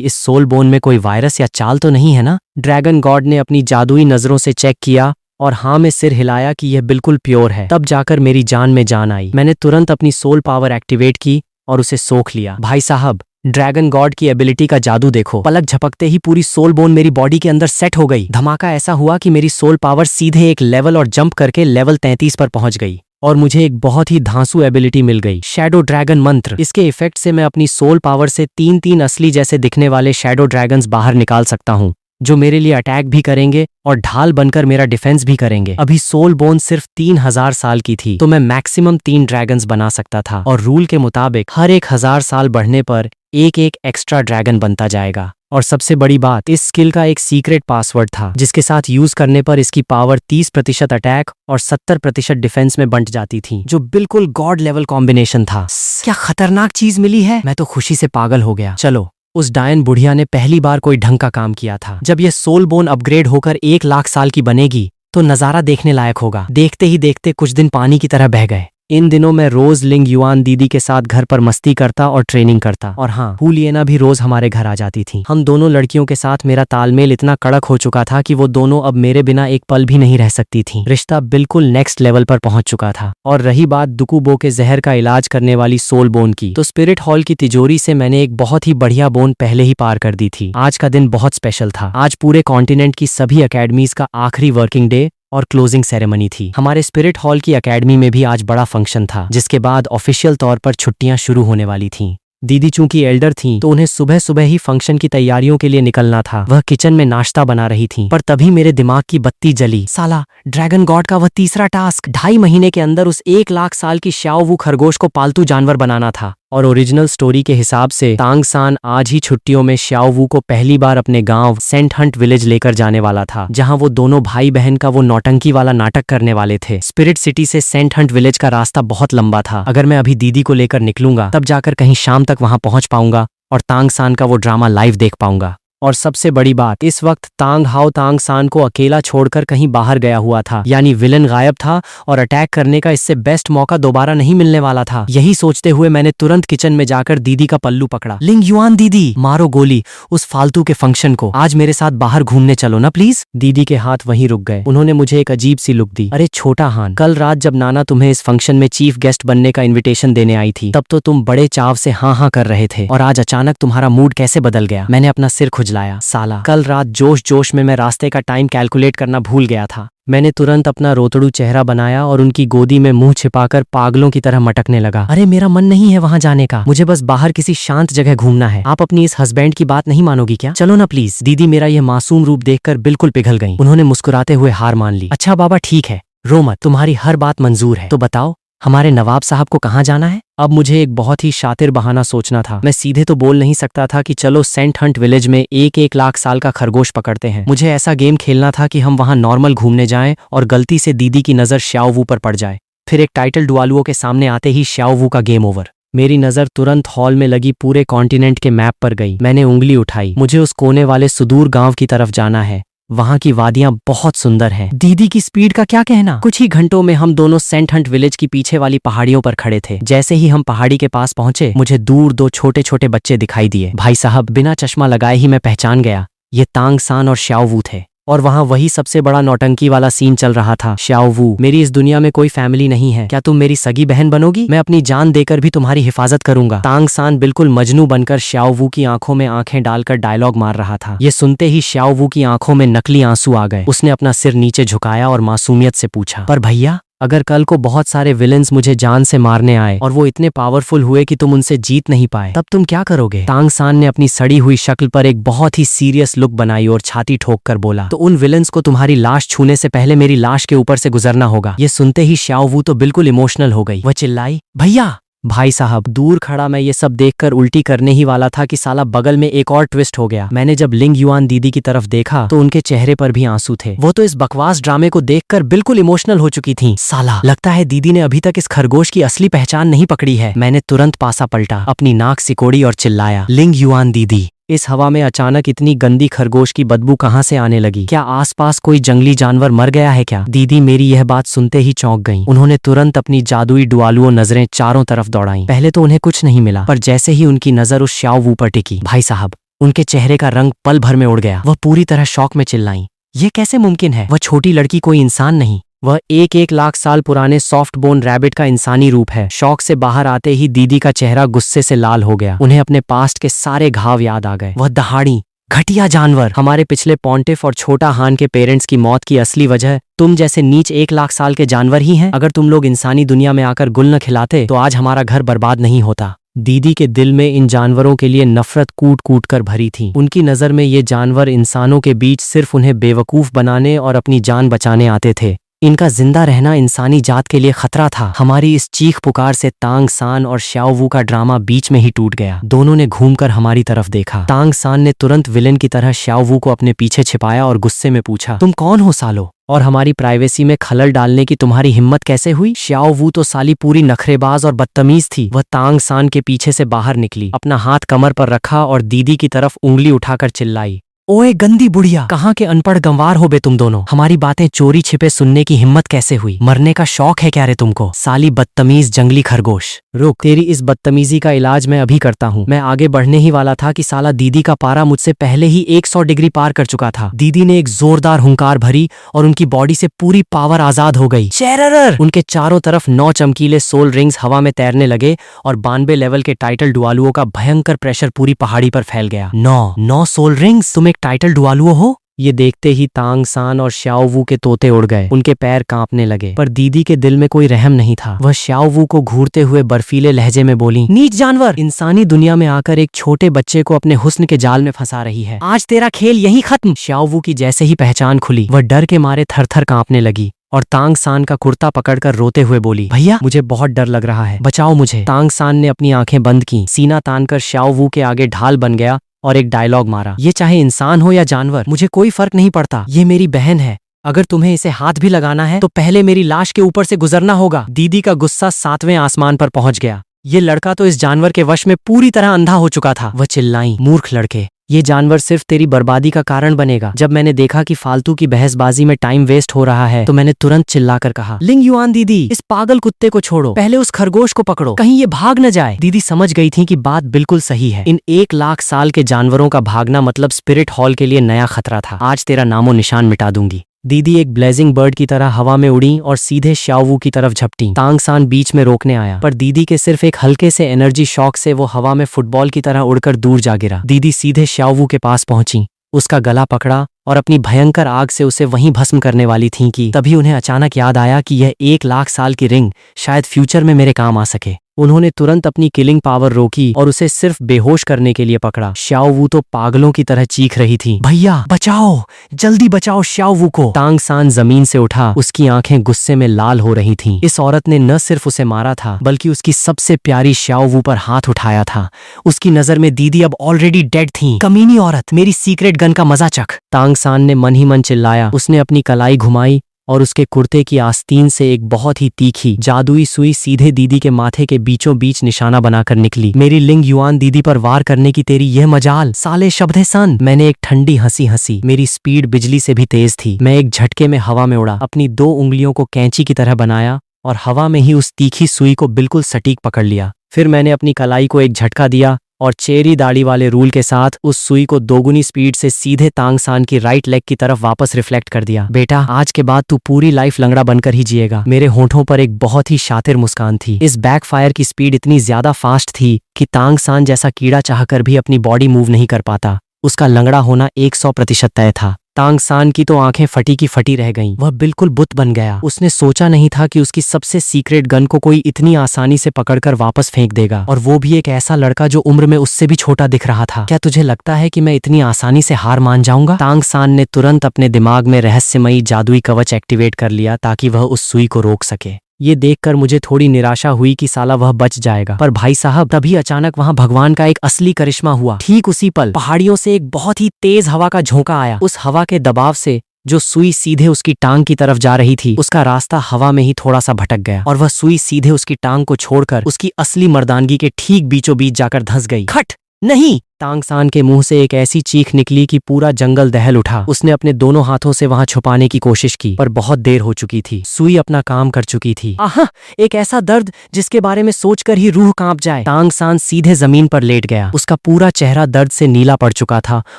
Speaker 1: इस सोल बोन में कोई वायरस या चाल तो नहीं है ना। ड्रैगन गॉड ने अपनी जादुई नजरों से चेक किया और हाँ में सिर हिलाया कि यह बिल्कुल प्योर है। तब जाकर मेरी जान में जान आई। मैंने तुरंत अपनी सोल पावर एक्टिवेट की और उसे सोख लिया। भाई साहब, ड्रैगन गॉड की एबिलिटी का जादू देखो। पलक झपकते ही पूरी सोल बोन मेरी बॉडी के अंदर सेट हो गई। धमाका ऐसा हुआ कि मेरी सोल पावर सीधे एक लेवल और जंप करके लेवल 33 पर पहुंच गई और मुझे एक बहुत ही धांसू एबिलिटी मिल गई, शैडो ड्रैगन मंत्र। इसके इफेक्ट से मैं अपनी सोल पावर से 3 असली जैसे दिखने वाले शैडो ड्रैगन्स बाहर निकाल सकता हूँ, जो मेरे लिए अटैक भी करेंगे और ढाल बनकर मेरा डिफेंस भी करेंगे। अभी सोल बोन सिर्फ 3000 साल की थी तो मैं मैक्सिमम 3 ड्रैगन्स बना सकता था और रूल के मुताबिक हर 1000 साल बढ़ने पर एक एक्स्ट्रा ड्रैगन बनता जाएगा। और सबसे बड़ी बात, इस स्किल का एक सीक्रेट पासवर्ड था जिसके साथ यूज करने पर इसकी पावर 30% अटैक और 70% डिफेंस में बंट जाती थी, जो बिल्कुल गॉड लेवल कॉम्बिनेशन था। क्या खतरनाक चीज मिली है, मैं तो खुशी से पागल हो गया। चलो, उस डायन बुढ़िया ने पहली बार कोई ढंग का काम किया था। जब यह सोल बोन अपग्रेड होकर 1 लाख साल की बनेगी तो नजारा देखने लायक होगा। देखते ही देखते कुछ दिन पानी की तरह बह गए। इन दिनों मैं रोज लिंग युआन दीदी के साथ घर पर मस्ती करता और ट्रेनिंग करता। और हाँ, हुलियना भी रोज हमारे घर आ जाती थी। हम दोनों लड़कियों के साथ मेरा तालमेल इतना कड़क हो चुका था कि वो दोनों अब मेरे बिना एक पल भी नहीं रह सकती थी। रिश्ता बिल्कुल नेक्स्ट लेवल पर पहुंच चुका था। और रही बात दुकुबो के जहर का इलाज करने वाली सोल बोन की, तो स्पिरिट हॉल की तिजोरी से मैंने एक बहुत ही बढ़िया बोन पहले ही पार कर दी थी। आज का दिन बहुत स्पेशल था। आज पूरे कॉन्टिनेंट की सभी अकेडमीज का आखिरी वर्किंग डे और क्लोजिंग सेरेमनी थी। हमारे स्पिरिट हॉल की एकेडमी में भी आज बड़ा फंक्शन था, जिसके बाद ऑफिशियल तौर पर छुट्टियां शुरू होने वाली थीं। दीदी चूंकि एल्डर थीं, तो उन्हें सुबह सुबह ही फंक्शन की तैयारियों के लिए निकलना था। वह किचन में नाश्ता बना रही थीं, पर तभी मेरे दिमाग की बत्ती जली। साला, ड्रैगन गॉड का वह तीसरा टास्क, 2.5 महीने के अंदर उस 1 लाख साल की श्याओ वू खरगोश को पालतू जानवर बनाना था। और ओरिजिनल स्टोरी के हिसाब से तांग सान आज ही छुट्टियों में श्याओ वू को पहली बार अपने गांव सेंट हंट विलेज लेकर जाने वाला था, जहां वो दोनों भाई बहन का वो नौटंकी वाला नाटक करने वाले थे। स्पिरिट सिटी से सेंट हंट विलेज का रास्ता बहुत लंबा था। अगर मैं अभी दीदी को लेकर निकलूंगा तब जाकर कहीं शाम तक वहां पहुंच पाऊंगा और तांग सान का वो ड्रामा लाइव देख पाऊंगा। और सबसे बड़ी बात, इस वक्त तांग हाओ तांग सान को अकेला छोड़कर कहीं बाहर गया हुआ था, यानी विलन गायब था और अटैक करने का इससे बेस्ट मौका दोबारा नहीं मिलने वाला था। यही सोचते हुए मैंने तुरंत किचन में जाकर दीदी का पल्लू पकड़ा। लिंग युआन दीदी, मारो गोली उस फालतू के फंक्शन को। आज मेरे साथ बाहर घूमने चलो ना प्लीज। दीदी के हाथ वहीं रुक गए। उन्होंने मुझे एक अजीब सी लुक दी। अरे छोटा हान, कल रात जब नाना तुम्हें इस फंक्शन में चीफ गेस्ट बनने का इन्विटेशन देने आई थी, तब तो तुम बड़े चाव से हाँ कर रहे थे, और आज अचानक तुम्हारा मूड कैसे बदल गया। मैंने अपना सिर खुजलाया। साला, कल रात जोश में मैं रास्ते का टाइम कैलकुलेट करना भूल गया था। मैंने तुरंत अपना रोतड़ू चेहरा बनाया और उनकी गोदी में मुंह छिपाकर पागलों की तरह मटकने लगा। अरे मेरा मन नहीं है वहां जाने का, मुझे बस बाहर किसी शांत जगह घूमना है। आप अपनी इस हस्बैंड की बात नहीं मानोगी क्या? चलो ना प्लीज। दीदी मेरा यह मासूम रूप देखकर बिल्कुल पिघल गई। उन्होंने मुस्कुराते हुए हार मान ली। अच्छा बाबा ठीक है, रो मत, तुम्हारी हर बात मंजूर है। तो बताओ, हमारे नवाब साहब को कहाँ जाना है? अब मुझे एक बहुत ही शातिर बहाना सोचना था। मैं सीधे तो बोल नहीं सकता था कि चलो सेंट हंट विलेज में 1 लाख साल का खरगोश पकड़ते हैं। मुझे ऐसा गेम खेलना था कि हम वहां नॉर्मल घूमने जाएं और गलती से दीदी की नजर श्याओ वू पर पड़ जाए। फिर एक टाइटल डुआलुओं के सामने आते ही श्याओ वू का गेम ओवर। मेरी नजर तुरंत हॉल में लगी पूरे कॉन्टिनेंट के मैप पर गई। मैंने उंगली उठाई। मुझे उस कोने वाले सुदूर गांव की तरफ जाना है। वहां की वादियां बहुत सुंदर हैं। दीदी की स्पीड का क्या कहना। कुछ ही घंटों में हम दोनों सेंट हंट विलेज की पीछे वाली पहाड़ियों पर खड़े थे। जैसे ही हम पहाड़ी के पास पहुंचे, मुझे दूर 2 छोटे छोटे बच्चे दिखाई दिए। भाई साहब, बिना चश्मा लगाए ही मैं पहचान गया, ये तांग सान और श्याओ वू थे। और वहां वही सबसे बड़ा नौटंकी वाला सीन चल रहा था। श्याओ वू, मेरी इस दुनिया में कोई फैमिली नहीं है, क्या तुम मेरी सगी बहन बनोगी? मैं अपनी जान देकर भी तुम्हारी हिफाजत करूंगा। तांग सान बिल्कुल मजनू बनकर श्याओ वू की आंखों में आंखें डालकर डायलॉग मार रहा था। ये सुनते ही श्याओ वू की आंखों में नकली आंसू आ गए। उसने अपना सिर नीचे झुकाया और मासूमियत से पूछा, पर भैया, अगर कल को बहुत सारे विलेंस मुझे जान से मारने आए और वो इतने पावरफुल हुए कि तुम उनसे जीत नहीं पाए, तब तुम क्या करोगे? तांग सान ने अपनी सड़ी हुई शक्ल पर एक बहुत ही सीरियस लुक बनाई और छाती ठोक कर बोला, तो उन विलेंस को तुम्हारी लाश छूने से पहले मेरी लाश के ऊपर से गुजरना होगा। ये सुनते ही श्याओ वू तो बिल्कुल इमोशनल हो गई। वह चिल्लाई, भैया भाई साहब, दूर खड़ा मैं ये सब देखकर उल्टी करने ही वाला था कि साला बगल में एक और ट्विस्ट हो गया। मैंने जब लिंग युआन दीदी की तरफ देखा तो उनके चेहरे पर भी आंसू थे। वो तो इस बकवास ड्रामे को देखकर बिल्कुल इमोशनल हो चुकी थीं। साला, लगता है दीदी ने अभी तक इस खरगोश की असली पहचान नहीं पकड़ी है। मैंने तुरंत पासा पलटा, अपनी नाक सिकोड़ी और चिल्लाया, लिंग युआन दीदी। इस हवा में अचानक इतनी गंदी खरगोश की बदबू कहाँ से आने लगी? क्या आसपास कोई जंगली जानवर मर गया है क्या? दीदी मेरी यह बात सुनते ही चौंक गईं। उन्होंने तुरंत अपनी जादुई डुआलुओ नजरें चारों तरफ दौड़ाईं। पहले तो उन्हें कुछ नहीं मिला, पर जैसे ही उनकी नजर उस श्याओ वू पर टिकी, भाई साहब, उनके चेहरे का रंग पल भर में उड़ गया। वह पूरी तरह शॉक में चिल्लाईं, ये कैसे मुमकिन है? वह छोटी लड़की कोई इंसान नहीं, वह एक लाख साल पुराने सॉफ्ट बोन रैबिट का इंसानी रूप है। शौक से बाहर आते ही दीदी का चेहरा गुस्से से लाल हो गया। उन्हें अपने पास्ट के सारे घाव याद आ गए। वह दहाड़ी, घटिया जानवर, हमारे पिछले पॉन्टिफ और छोटा हान के पेरेंट्स की मौत की असली वजह तुम जैसे नीच 1 लाख साल के जानवर ही हैं। अगर तुम लोग इंसानी दुनिया में आकर गुल न खिलाते तो आज हमारा घर बर्बाद नहीं होता। दीदी के दिल में इन जानवरों के लिए नफरत कूट कूट कर भरी थी। उनकी नजर में ये जानवर इंसानों के बीच सिर्फ उन्हें बेवकूफ बनाने और अपनी जान बचाने आते थे। इनका जिंदा रहना इंसानी जात के लिए खतरा था। हमारी इस चीख पुकार से तांग सान और श्याओ वू का ड्रामा बीच में ही टूट गया। दोनों ने घूमकर हमारी तरफ देखा। तांग सान ने तुरंत विलेन की तरह श्याओ वू को अपने पीछे छिपाया और गुस्से में पूछा, तुम कौन हो सालो? और हमारी प्राइवेसी में खलल डालने की तुम्हारी हिम्मत कैसे हुई? श्याओ वू तो साली पूरी नखरेबाज और बदतमीज थी। वह तांग सान के पीछे से बाहर निकली, अपना हाथ कमर पर रखा और दीदी की तरफ उंगली उठाकर चिल्लाई, ओए गंदी बुढ़िया, कहाँ के अनपढ़ गंवार हो बे तुम दोनों? हमारी बातें चोरी छिपे सुनने की हिम्मत कैसे हुई? मरने का शौक है क्या रे तुमको? साली बदतमीज जंगली खरगोश। रुक, तेरी इस बदतमीजी का इलाज मैं अभी करता हूँ। मैं आगे बढ़ने ही वाला था कि साला दीदी का पारा मुझसे पहले ही 100 डिग्री पार कर चुका था। दीदी ने एक जोरदार हुंकार भरी और उनकी बॉडी से पूरी पावर आजाद हो गई। शेरर! उनके चारों तरफ 9 चमकीले सोल रिंग्स हवा में तैरने लगे और 92 लेवल के टाइटल डुआलुओं का भयंकर प्रेशर पूरी पहाड़ी पर फैल गया। 9 सोल रिंग्स? तुम एक टाइटल डुआलुओ हो? ये देखते ही तांग सान और श्याओ वू के तोते उड़ गए। उनके पैर कांपने लगे, पर दीदी के दिल में कोई रहम नहीं था। वह श्याओ वू को घूरते हुए बर्फीले लहजे में बोली, नीच जानवर, इंसानी दुनिया में आकर एक छोटे बच्चे को अपने हुस्न के जाल में फंसा रही है। आज तेरा खेल यहीं खत्म। श्याओ वू की जैसे ही पहचान खुली, वह डर के मारे थर थर कांपने लगी और तांग सान का कुर्ता पकड़कर रोते हुए बोली, भैया मुझे बहुत डर लग रहा है, बचाओ मुझे। तांग सान ने अपनी आंखें बंद की, सीना तानकर श्याओ वू के आगे ढाल बन गया और एक डायलॉग मारा, ये चाहे इंसान हो या जानवर, मुझे कोई फर्क नहीं पड़ता। ये मेरी बहन है, अगर तुम्हें इसे हाथ भी लगाना है तो पहले मेरी लाश के ऊपर से गुजरना होगा। दीदी का गुस्सा 7वें आसमान पर पहुंच गया। ये लड़का तो इस जानवर के वश में पूरी तरह अंधा हो चुका था। वह चिल्लाई, मूर्ख लड़के, ये जानवर सिर्फ तेरी बर्बादी का कारण बनेगा। जब मैंने देखा कि फालतू की बहसबाजी में टाइम वेस्ट हो रहा है तो मैंने तुरंत चिल्लाकर कहा, लिंग युआन दीदी, इस पागल कुत्ते को छोड़ो, पहले उस खरगोश को पकड़ो, कहीं ये भाग न जाए। दीदी समझ गई थी कि बात बिल्कुल सही है। इन 1 लाख साल के जानवरों का भागना मतलब स्पिरिट हॉल के लिए नया खतरा था। आज तेरा नामो निशान मिटा दूंगी। दीदी एक ब्लेजिंग बर्ड की तरह हवा में उड़ी और सीधे श्याओ वू की तरफ झपटी। तांग सान बीच में रोकने आया, पर दीदी के सिर्फ एक हल्के से एनर्जी शॉक से वो हवा में फुटबॉल की तरह उड़कर दूर जा गिरा। दीदी सीधे श्याओ वू के पास पहुंची, उसका गला पकड़ा और अपनी भयंकर आग से उसे वहीं भस्म करने वाली थीं कि तभी उन्हें अचानक याद आया कि यह 1 लाख साल की रिंग शायद फ्यूचर में मेरे काम आ सके। उन्होंने तुरंत अपनी किलिंग पावर रोकी और उसे सिर्फ बेहोश करने के लिए पकड़ा। श्याओ वू तो पागलों की तरह चीख रही थी, भैया बचाओ, जल्दी बचाओ श्याओ वू को। तांग सान जमीन से उठा, उसकी आंखें गुस्से में लाल हो रही थीं। इस औरत ने न सिर्फ उसे मारा था बल्कि उसकी सबसे प्यारी श्याओ वू पर हाथ उठाया था। उसकी नजर में दीदी अब ऑलरेडी डेड थी। कमीनी औरत, मेरी सीक्रेट गन का मजा चख। तांग सान ने मन ही मन चिल्लाया। उसने अपनी कलाई घुमाई और उसके कुर्ते की आस्तीन से एक बहुत ही तीखी जादुई सुई सीधे दीदी के माथे के बीचों बीच निशाना बनाकर निकली। मेरी लिंग युआन दीदी पर वार करने की तेरी यह मजाल, साले शब्दे सन। मैंने एक ठंडी हंसी हंसी। मेरी स्पीड बिजली से भी तेज थी। मैं एक झटके में हवा में उड़ा, अपनी 2 उंगलियों को कैंची की तरह बनाया और हवा में ही उस तीखी सुई को बिल्कुल सटीक पकड़ लिया। फिर मैंने अपनी कलाई को एक झटका दिया और चेरी दाढ़ी वाले रूल के साथ उस सुई को 2 गुनी स्पीड से सीधे तांग सान की राइट लेग की तरफ वापस रिफ्लेक्ट कर दिया। बेटा, आज के बाद तू पूरी लाइफ लंगड़ा बनकर ही जिएगा। मेरे होंठों पर एक बहुत ही शातिर मुस्कान थी। इस बैकफायर की स्पीड इतनी ज्यादा फास्ट थी कि तांग सान जैसा कीड़ा चाहकर भी अपनी बॉडी मूव नहीं कर पाता। उसका लंगड़ा होना 100% तय था। तांग सान की तो आंखें फटी की फटी रह गईं। वह बिल्कुल बुत बन गया। उसने सोचा नहीं था कि उसकी सबसे सीक्रेट गन को कोई इतनी आसानी से पकड़कर वापस फेंक देगा, और वो भी एक ऐसा लड़का जो उम्र में उससे भी छोटा दिख रहा था। क्या तुझे लगता है कि मैं इतनी आसानी से हार मान जाऊंगा? तांग सान ने तुरंत अपने दिमाग में रहस्यमयी जादुई कवच एक्टिवेट कर लिया ताकि वह उस सुई को रोक सके। ये देखकर मुझे थोड़ी निराशा हुई कि साला वह बच जाएगा। पर भाई साहब, तभी अचानक वहां भगवान का एक असली करिश्मा हुआ। ठीक उसी पल पहाड़ियों से एक बहुत ही तेज हवा का झोंका आया। उस हवा के दबाव से जो सुई सीधे उसकी टांग की तरफ जा रही थी, उसका रास्ता हवा में ही थोड़ा सा भटक गया और वह सुई सीधे उसकी टांग को छोड़कर उसकी असली मर्दानगी के ठीक बीचों बीच जाकर धंस गई। खट! नहीं! तांगसान के मुंह से एक ऐसी चीख निकली कि पूरा जंगल दहल उठा। उसने अपने दोनों हाथों से वहां छुपाने की कोशिश की, पर बहुत देर हो चुकी थी। सुई अपना काम कर चुकी थी। आहा! एक ऐसा दर्द जिसके बारे में सोचकर ही रूह कांप जाए। तांगसान सीधे जमीन पर लेट गया। उसका पूरा चेहरा दर्द से नीला पड़ चुका था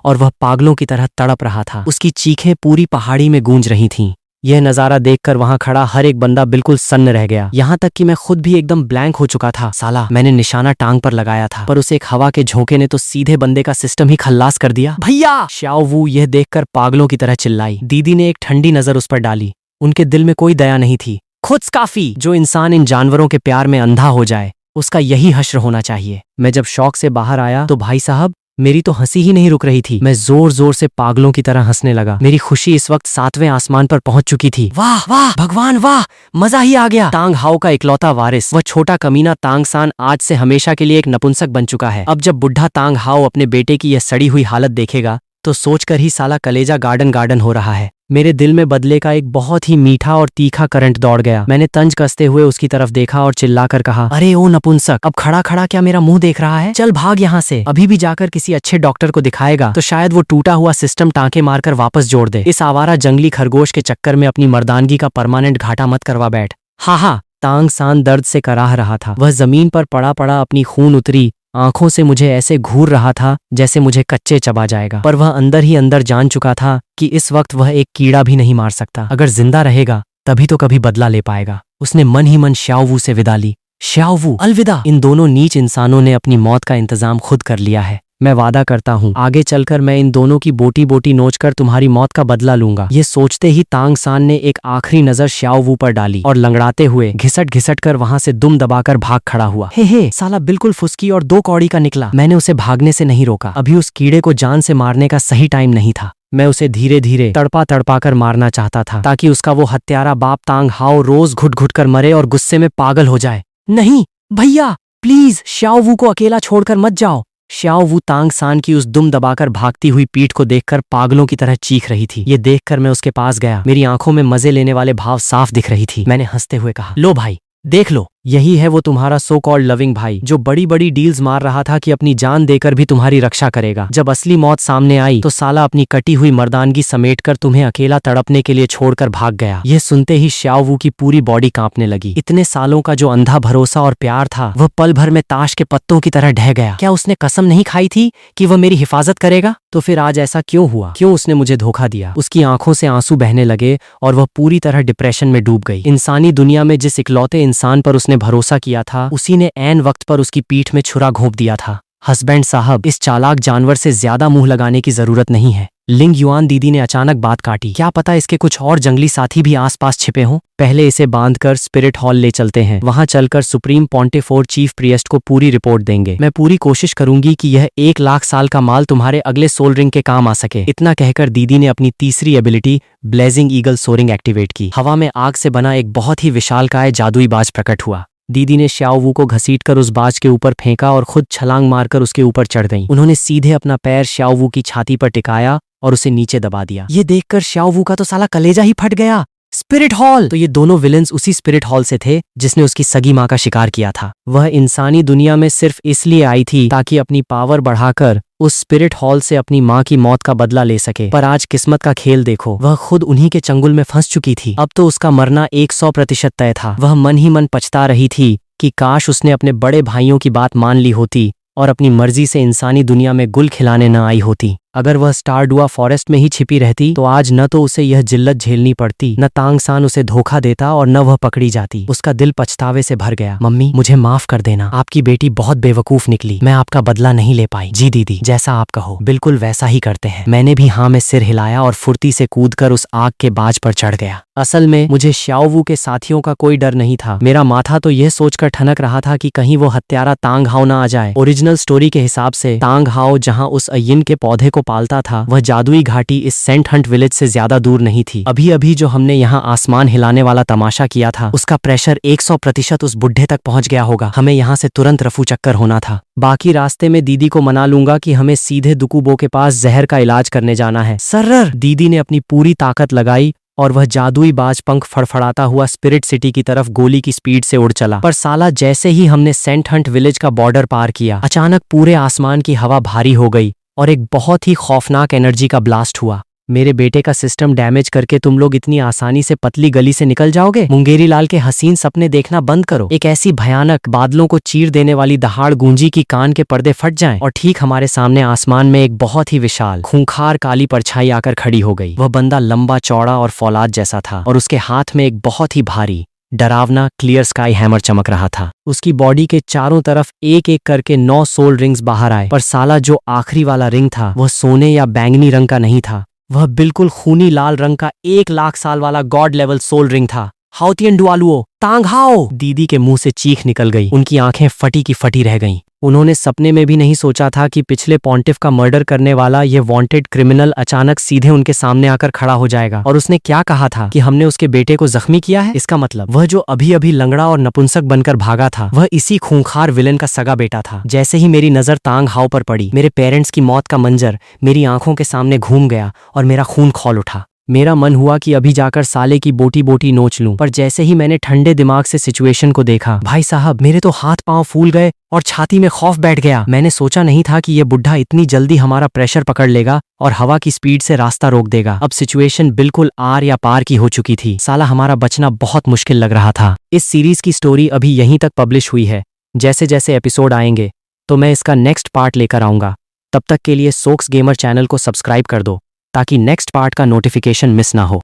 Speaker 1: और वह पागलों की तरह तड़प रहा था। उसकी चीखें पूरी पहाड़ी में गूंज रही थीं। यह नजारा देखकर वहां खड़ा हर एक बंदा बिल्कुल सन्न रह गया। यहाँ तक कि मैं खुद भी एकदम ब्लैंक हो चुका था। साला, मैंने निशाना टांग पर लगाया था, पर उस एक हवा के झोंके ने तो सीधे बंदे का सिस्टम ही खल्लास कर दिया। भैया! श्याओ वू यह देखकर पागलों की तरह चिल्लाई। दीदी ने एक ठंडी नजर उस पर डाली। उनके दिल में कोई दया नहीं थी। खुद काफी। जो इंसान इन जानवरों के प्यार में अंधा हो जाए, उसका यही हश्र होना चाहिए। मैं जब शौक से बाहर आया तो भाई साहब, मेरी तो हंसी ही नहीं रुक रही थी। मैं जोर जोर से पागलों की तरह हंसने लगा। मेरी खुशी इस वक्त 7वें आसमान पर पहुंच चुकी थी। वाह वाह भगवान वाह, मजा ही आ गया। तांग हाओ का इकलौता वारिस, वह छोटा कमीना तांगसान आज से हमेशा के लिए एक नपुंसक बन चुका है। अब जब बुढ़ा तांग हाओ अपने बेटे की यह सड़ी हुई हालत देखेगा तो सोचकर ही साला कलेजा गार्डन गार्डन हो रहा है। मेरे दिल में बदले का एक बहुत ही मीठा और तीखा करंट दौड़ गया। मैंने तंज कसते हुए उसकी तरफ देखा और चिल्लाकर कहा, अरे ओ नपुंसक, अब खड़ा खड़ा क्या मेरा मुंह देख रहा है? चल भाग यहाँ से। अभी भी जाकर किसी अच्छे डॉक्टर को दिखाएगा तो शायद वो टूटा हुआ सिस्टम टांके मारकर वापस जोड़ दे। इस आवारा जंगली खरगोश के चक्कर में अपनी मर्दानगी का परमानेंट घाटा मत करवा बैठ। हा। तांगसान दर्द से कराह रहा था। वह जमीन पर पड़ा पड़ा अपनी खून उतरी आंखों से मुझे ऐसे घूर रहा था जैसे मुझे कच्चे चबा जाएगा। पर वह अंदर ही अंदर जान चुका था कि इस वक्त वह एक कीड़ा भी नहीं मार सकता। अगर जिंदा रहेगा तभी तो कभी बदला ले पाएगा। उसने मन ही मन श्याओ वू से विदा ली। श्याओ वू, अलविदा। इन दोनों नीच इंसानों ने अपनी मौत का इंतजाम खुद कर लिया है। मैं वादा करता हूँ आगे चलकर मैं इन दोनों की बोटी बोटी नोचकर तुम्हारी मौत का बदला लूंगा। ये सोचते ही तांगसान ने एक आखिरी नजर श्याओ वू पर डाली और लंगड़ाते हुए घिसट घिसट कर वहां से दुम दबाकर भाग खड़ा हुआ। हे साला बिल्कुल फुसकी और 2 कौड़ी का निकला। मैंने उसे भागने से नहीं रोका। अभी उस कीड़े को जान से मारने का सही टाइम नहीं था। मैं उसे धीरे धीरे तड़पा तड़पा कर मारना चाहता था ताकि उसका वो हत्यारा बाप तांग हाओ रोज घुट घुट कर मरे और गुस्से में पागल हो जाए। नहीं भैया, प्लीज श्याओ वू को अकेला छोड़कर मत जाओ। श्याओ वू तांगसान की उस दुम दबाकर भागती हुई पीठ को देखकर पागलों की तरह चीख रही थी। ये देखकर मैं उसके पास गया। मेरी आंखों में मजे लेने वाले भाव साफ दिख रही थी। मैंने हंसते हुए कहा, लो भाई, देख लो, यही है वो तुम्हारा सो कॉल्ड लविंग भाई जो बड़ी बड़ी डील्स मार रहा था कि अपनी जान देकर भी तुम्हारी रक्षा करेगा। जब असली मौत सामने आई तो साला अपनी कटी हुई मर्दानगी समेटकर तुम्हें अकेला तड़पने के लिए छोड़कर भाग गया। यह सुनते ही श्याओ वू की पूरी बॉडी कांपने लगी। इतने सालों का जो अंधा भरोसा और प्यार था वह पल भर में ताश के पत्तों की तरह ढह गया। क्या उसने कसम नहीं खाई थी कि वह मेरी हिफाजत करेगा? तो फिर आज ऐसा क्यों हुआ? क्यों उसने मुझे धोखा दिया? उसकी आंखों से आंसू बहने लगे और वह पूरी तरह डिप्रेशन में डूब गई। इंसानी दुनिया में जिस इकलौते इंसान पर उसने भरोसा किया था उसी ने ऐन वक्त पर उसकी पीठ में छुरा घोंप दिया था। हस्बैंड साहब, इस चालाक जानवर से ज्यादा मुंह लगाने की जरूरत नहीं है। लिंग युआन दीदी ने अचानक बात काटी। क्या पता इसके कुछ और जंगली साथी भी आसपास छिपे हों। पहले इसे बांधकर स्पिरिट हॉल ले चलते हैं। वहां चलकर सुप्रीम पॉन्टिफोर चीफ प्रिएस्ट को पूरी रिपोर्ट देंगे। मैं पूरी कोशिश करूंगी कि यह 1 लाख साल का माल तुम्हारे अगले सोल रिंग के काम आ सके। इतना कहकर दीदी ने अपनी तीसरी ability blazing eagle soaring activate की। हवा में आग से बना एक बहुत ही विशालकाय जादुई बाज प्रकट हुआ। दीदी ने श्याओ वू को घसीटकर उस बाज के ऊपर फेंका और खुद छलांग मारकर उसके ऊपर चढ़ गईं। उन्होंने सीधे अपना पैर श्याओ वू की छाती पर टिकाया और उसे नीचे दबा दिया। ये देखकर श्याओ वू का तो साला कलेजा ही फट गया। Spirit hall! तो ये दोनों विलेंस उसी स्पिरिट हॉल से थे जिसने उसकी सगी माँ का शिकार किया था। वह इंसानी दुनिया में सिर्फ इसलिए आई थी ताकि अपनी पावर बढ़ाकर उस स्पिरिट हॉल से अपनी माँ की मौत का बदला ले सके। पर आज किस्मत का खेल देखो, वह खुद उन्हीं के चंगुल में फंस चुकी थी। अब तो उसका मरना 100% तय था। वह मन ही मन पछता रही थी कि काश उसने अपने बड़े भाइयों की बात मान ली होती और अपनी मर्जी से इंसानी दुनिया में गुल खिलाने न आई होती। अगर वह स्टारडुआ फॉरेस्ट में ही छिपी रहती तो आज न तो उसे यह जिल्लत झेलनी पड़ती, न तांगसान उसे धोखा देता और न वह पकड़ी जाती। उसका दिल पछतावे से भर गया। मम्मी, मुझे माफ कर देना। आपकी बेटी बहुत बेवकूफ निकली। मैं आपका बदला नहीं ले पाई। जी दीदी, जैसा आप कहो बिल्कुल वैसा ही करते हैं। मैंने भी हाँ में सिर हिलाया और फुर्ती से कूदकर उस आग के बाज पर चढ़ गया। असल में मुझे श्याओ वू के साथियों का कोई डर नहीं था। मेरा माथा तो यह सोचकर ठनक रहा था कि कहीं वो हत्यारा तांग हाओ ना आ जाए। ओरिजिनल स्टोरी के हिसाब से तांग हाओ जहां उस अय्यन के पौधे को पालता था वह जादुई घाटी इस सेंट हंट विलेज से ज्यादा दूर नहीं थी। अभी अभी जो हमने यहाँ आसमान हिलाने वाला तमाशा किया था उसका प्रेशर 100% उस बुढ़े तक पहुंच गया होगा। हमें यहाँ से तुरंत रफू चक्कर होना था। बाकी रास्ते में दीदी को मना लूंगा कि हमें सीधे दुकुबो के पास जहर का इलाज करने जाना है। सर्र दीदी ने अपनी पूरी ताकत लगाई और वह जादुई बाज पंख फड़फड़ाता हुआ स्पिरिट सिटी की तरफ गोली की स्पीड से उड़ चला। पर साला जैसे ही हमने सेंट हंट विलेज का बॉर्डर पार किया अचानक पूरे आसमान की हवा भारी हो गई और एक बहुत ही खौफनाक एनर्जी का ब्लास्ट हुआ। मेरे बेटे का सिस्टम डैमेज करके तुम लोग इतनी आसानी से पतली गली से निकल जाओगे? मुंगेरी लाल के हसीन सपने देखना बंद करो। एक ऐसी भयानक बादलों को चीर देने वाली दहाड़ गूंजी की कान के पर्दे फट जाएं और ठीक हमारे सामने आसमान में एक बहुत ही विशाल खूंखार काली परछाई आकर खड़ी हो गई। वह बंदा लंबा चौड़ा और फौलाद जैसा था और उसके हाथ में एक बहुत ही भारी डरावना क्लियर स्काई हैमर चमक रहा था। उसकी बॉडी के चारों तरफ एक एक करके 9 सोल रिंग्स बाहर आए, पर साला जो आखिरी वाला रिंग था वह सोने या बैंगनी रंग का नहीं था। वह बिल्कुल खूनी लाल रंग का 1 लाख साल वाला गॉड लेवल सोल रिंग था। हाउतियन डुआलुओ तांग हाओ! दीदी के मुंह से चीख निकल गई। उनकी आंखें फटी की फटी रह गईं। उन्होंने सपने में भी नहीं सोचा था कि पिछले पॉन्टिफ का मर्डर करने वाला ये वांटेड क्रिमिनल अचानक सीधे उनके सामने आकर खड़ा हो जाएगा। और उसने क्या कहा था कि हमने उसके बेटे को जख्मी किया है? इसका मतलब वह जो अभी अभी लंगड़ा और नपुंसक बनकर भागा था वह इसी खूंखार विलेन का सगा बेटा था। जैसे ही मेरी नजर तांग हाओ पर पड़ी मेरे पेरेंट्स की मौत का मंजर मेरी आंखों के सामने घूम गया और मेरा खून खौल उठा। मेरा मन हुआ कि अभी जाकर साले की बोटी बोटी नोच लूं, पर जैसे ही मैंने ठंडे दिमाग से सिचुएशन को देखा भाई साहब मेरे तो हाथ पांव फूल गए और छाती में खौफ बैठ गया। मैंने सोचा नहीं था कि यह बुढ़ा इतनी जल्दी हमारा प्रेशर पकड़ लेगा और हवा की स्पीड से रास्ता रोक देगा। अब सिचुएशन बिल्कुल आर या पार की हो चुकी थी। साला हमारा बचना बहुत मुश्किल लग रहा था। इस सीरीज की स्टोरी अभी यहीं तक पब्लिश हुई है। जैसे जैसे एपिसोड आएंगे तो मैं इसका नेक्स्ट पार्ट लेकर आऊंगा। तब तक के लिए सोक्स गेमर चैनल को सब्सक्राइब कर दो ताकि नेक्स्ट पार्ट का नोटिफिकेशन मिस ना हो।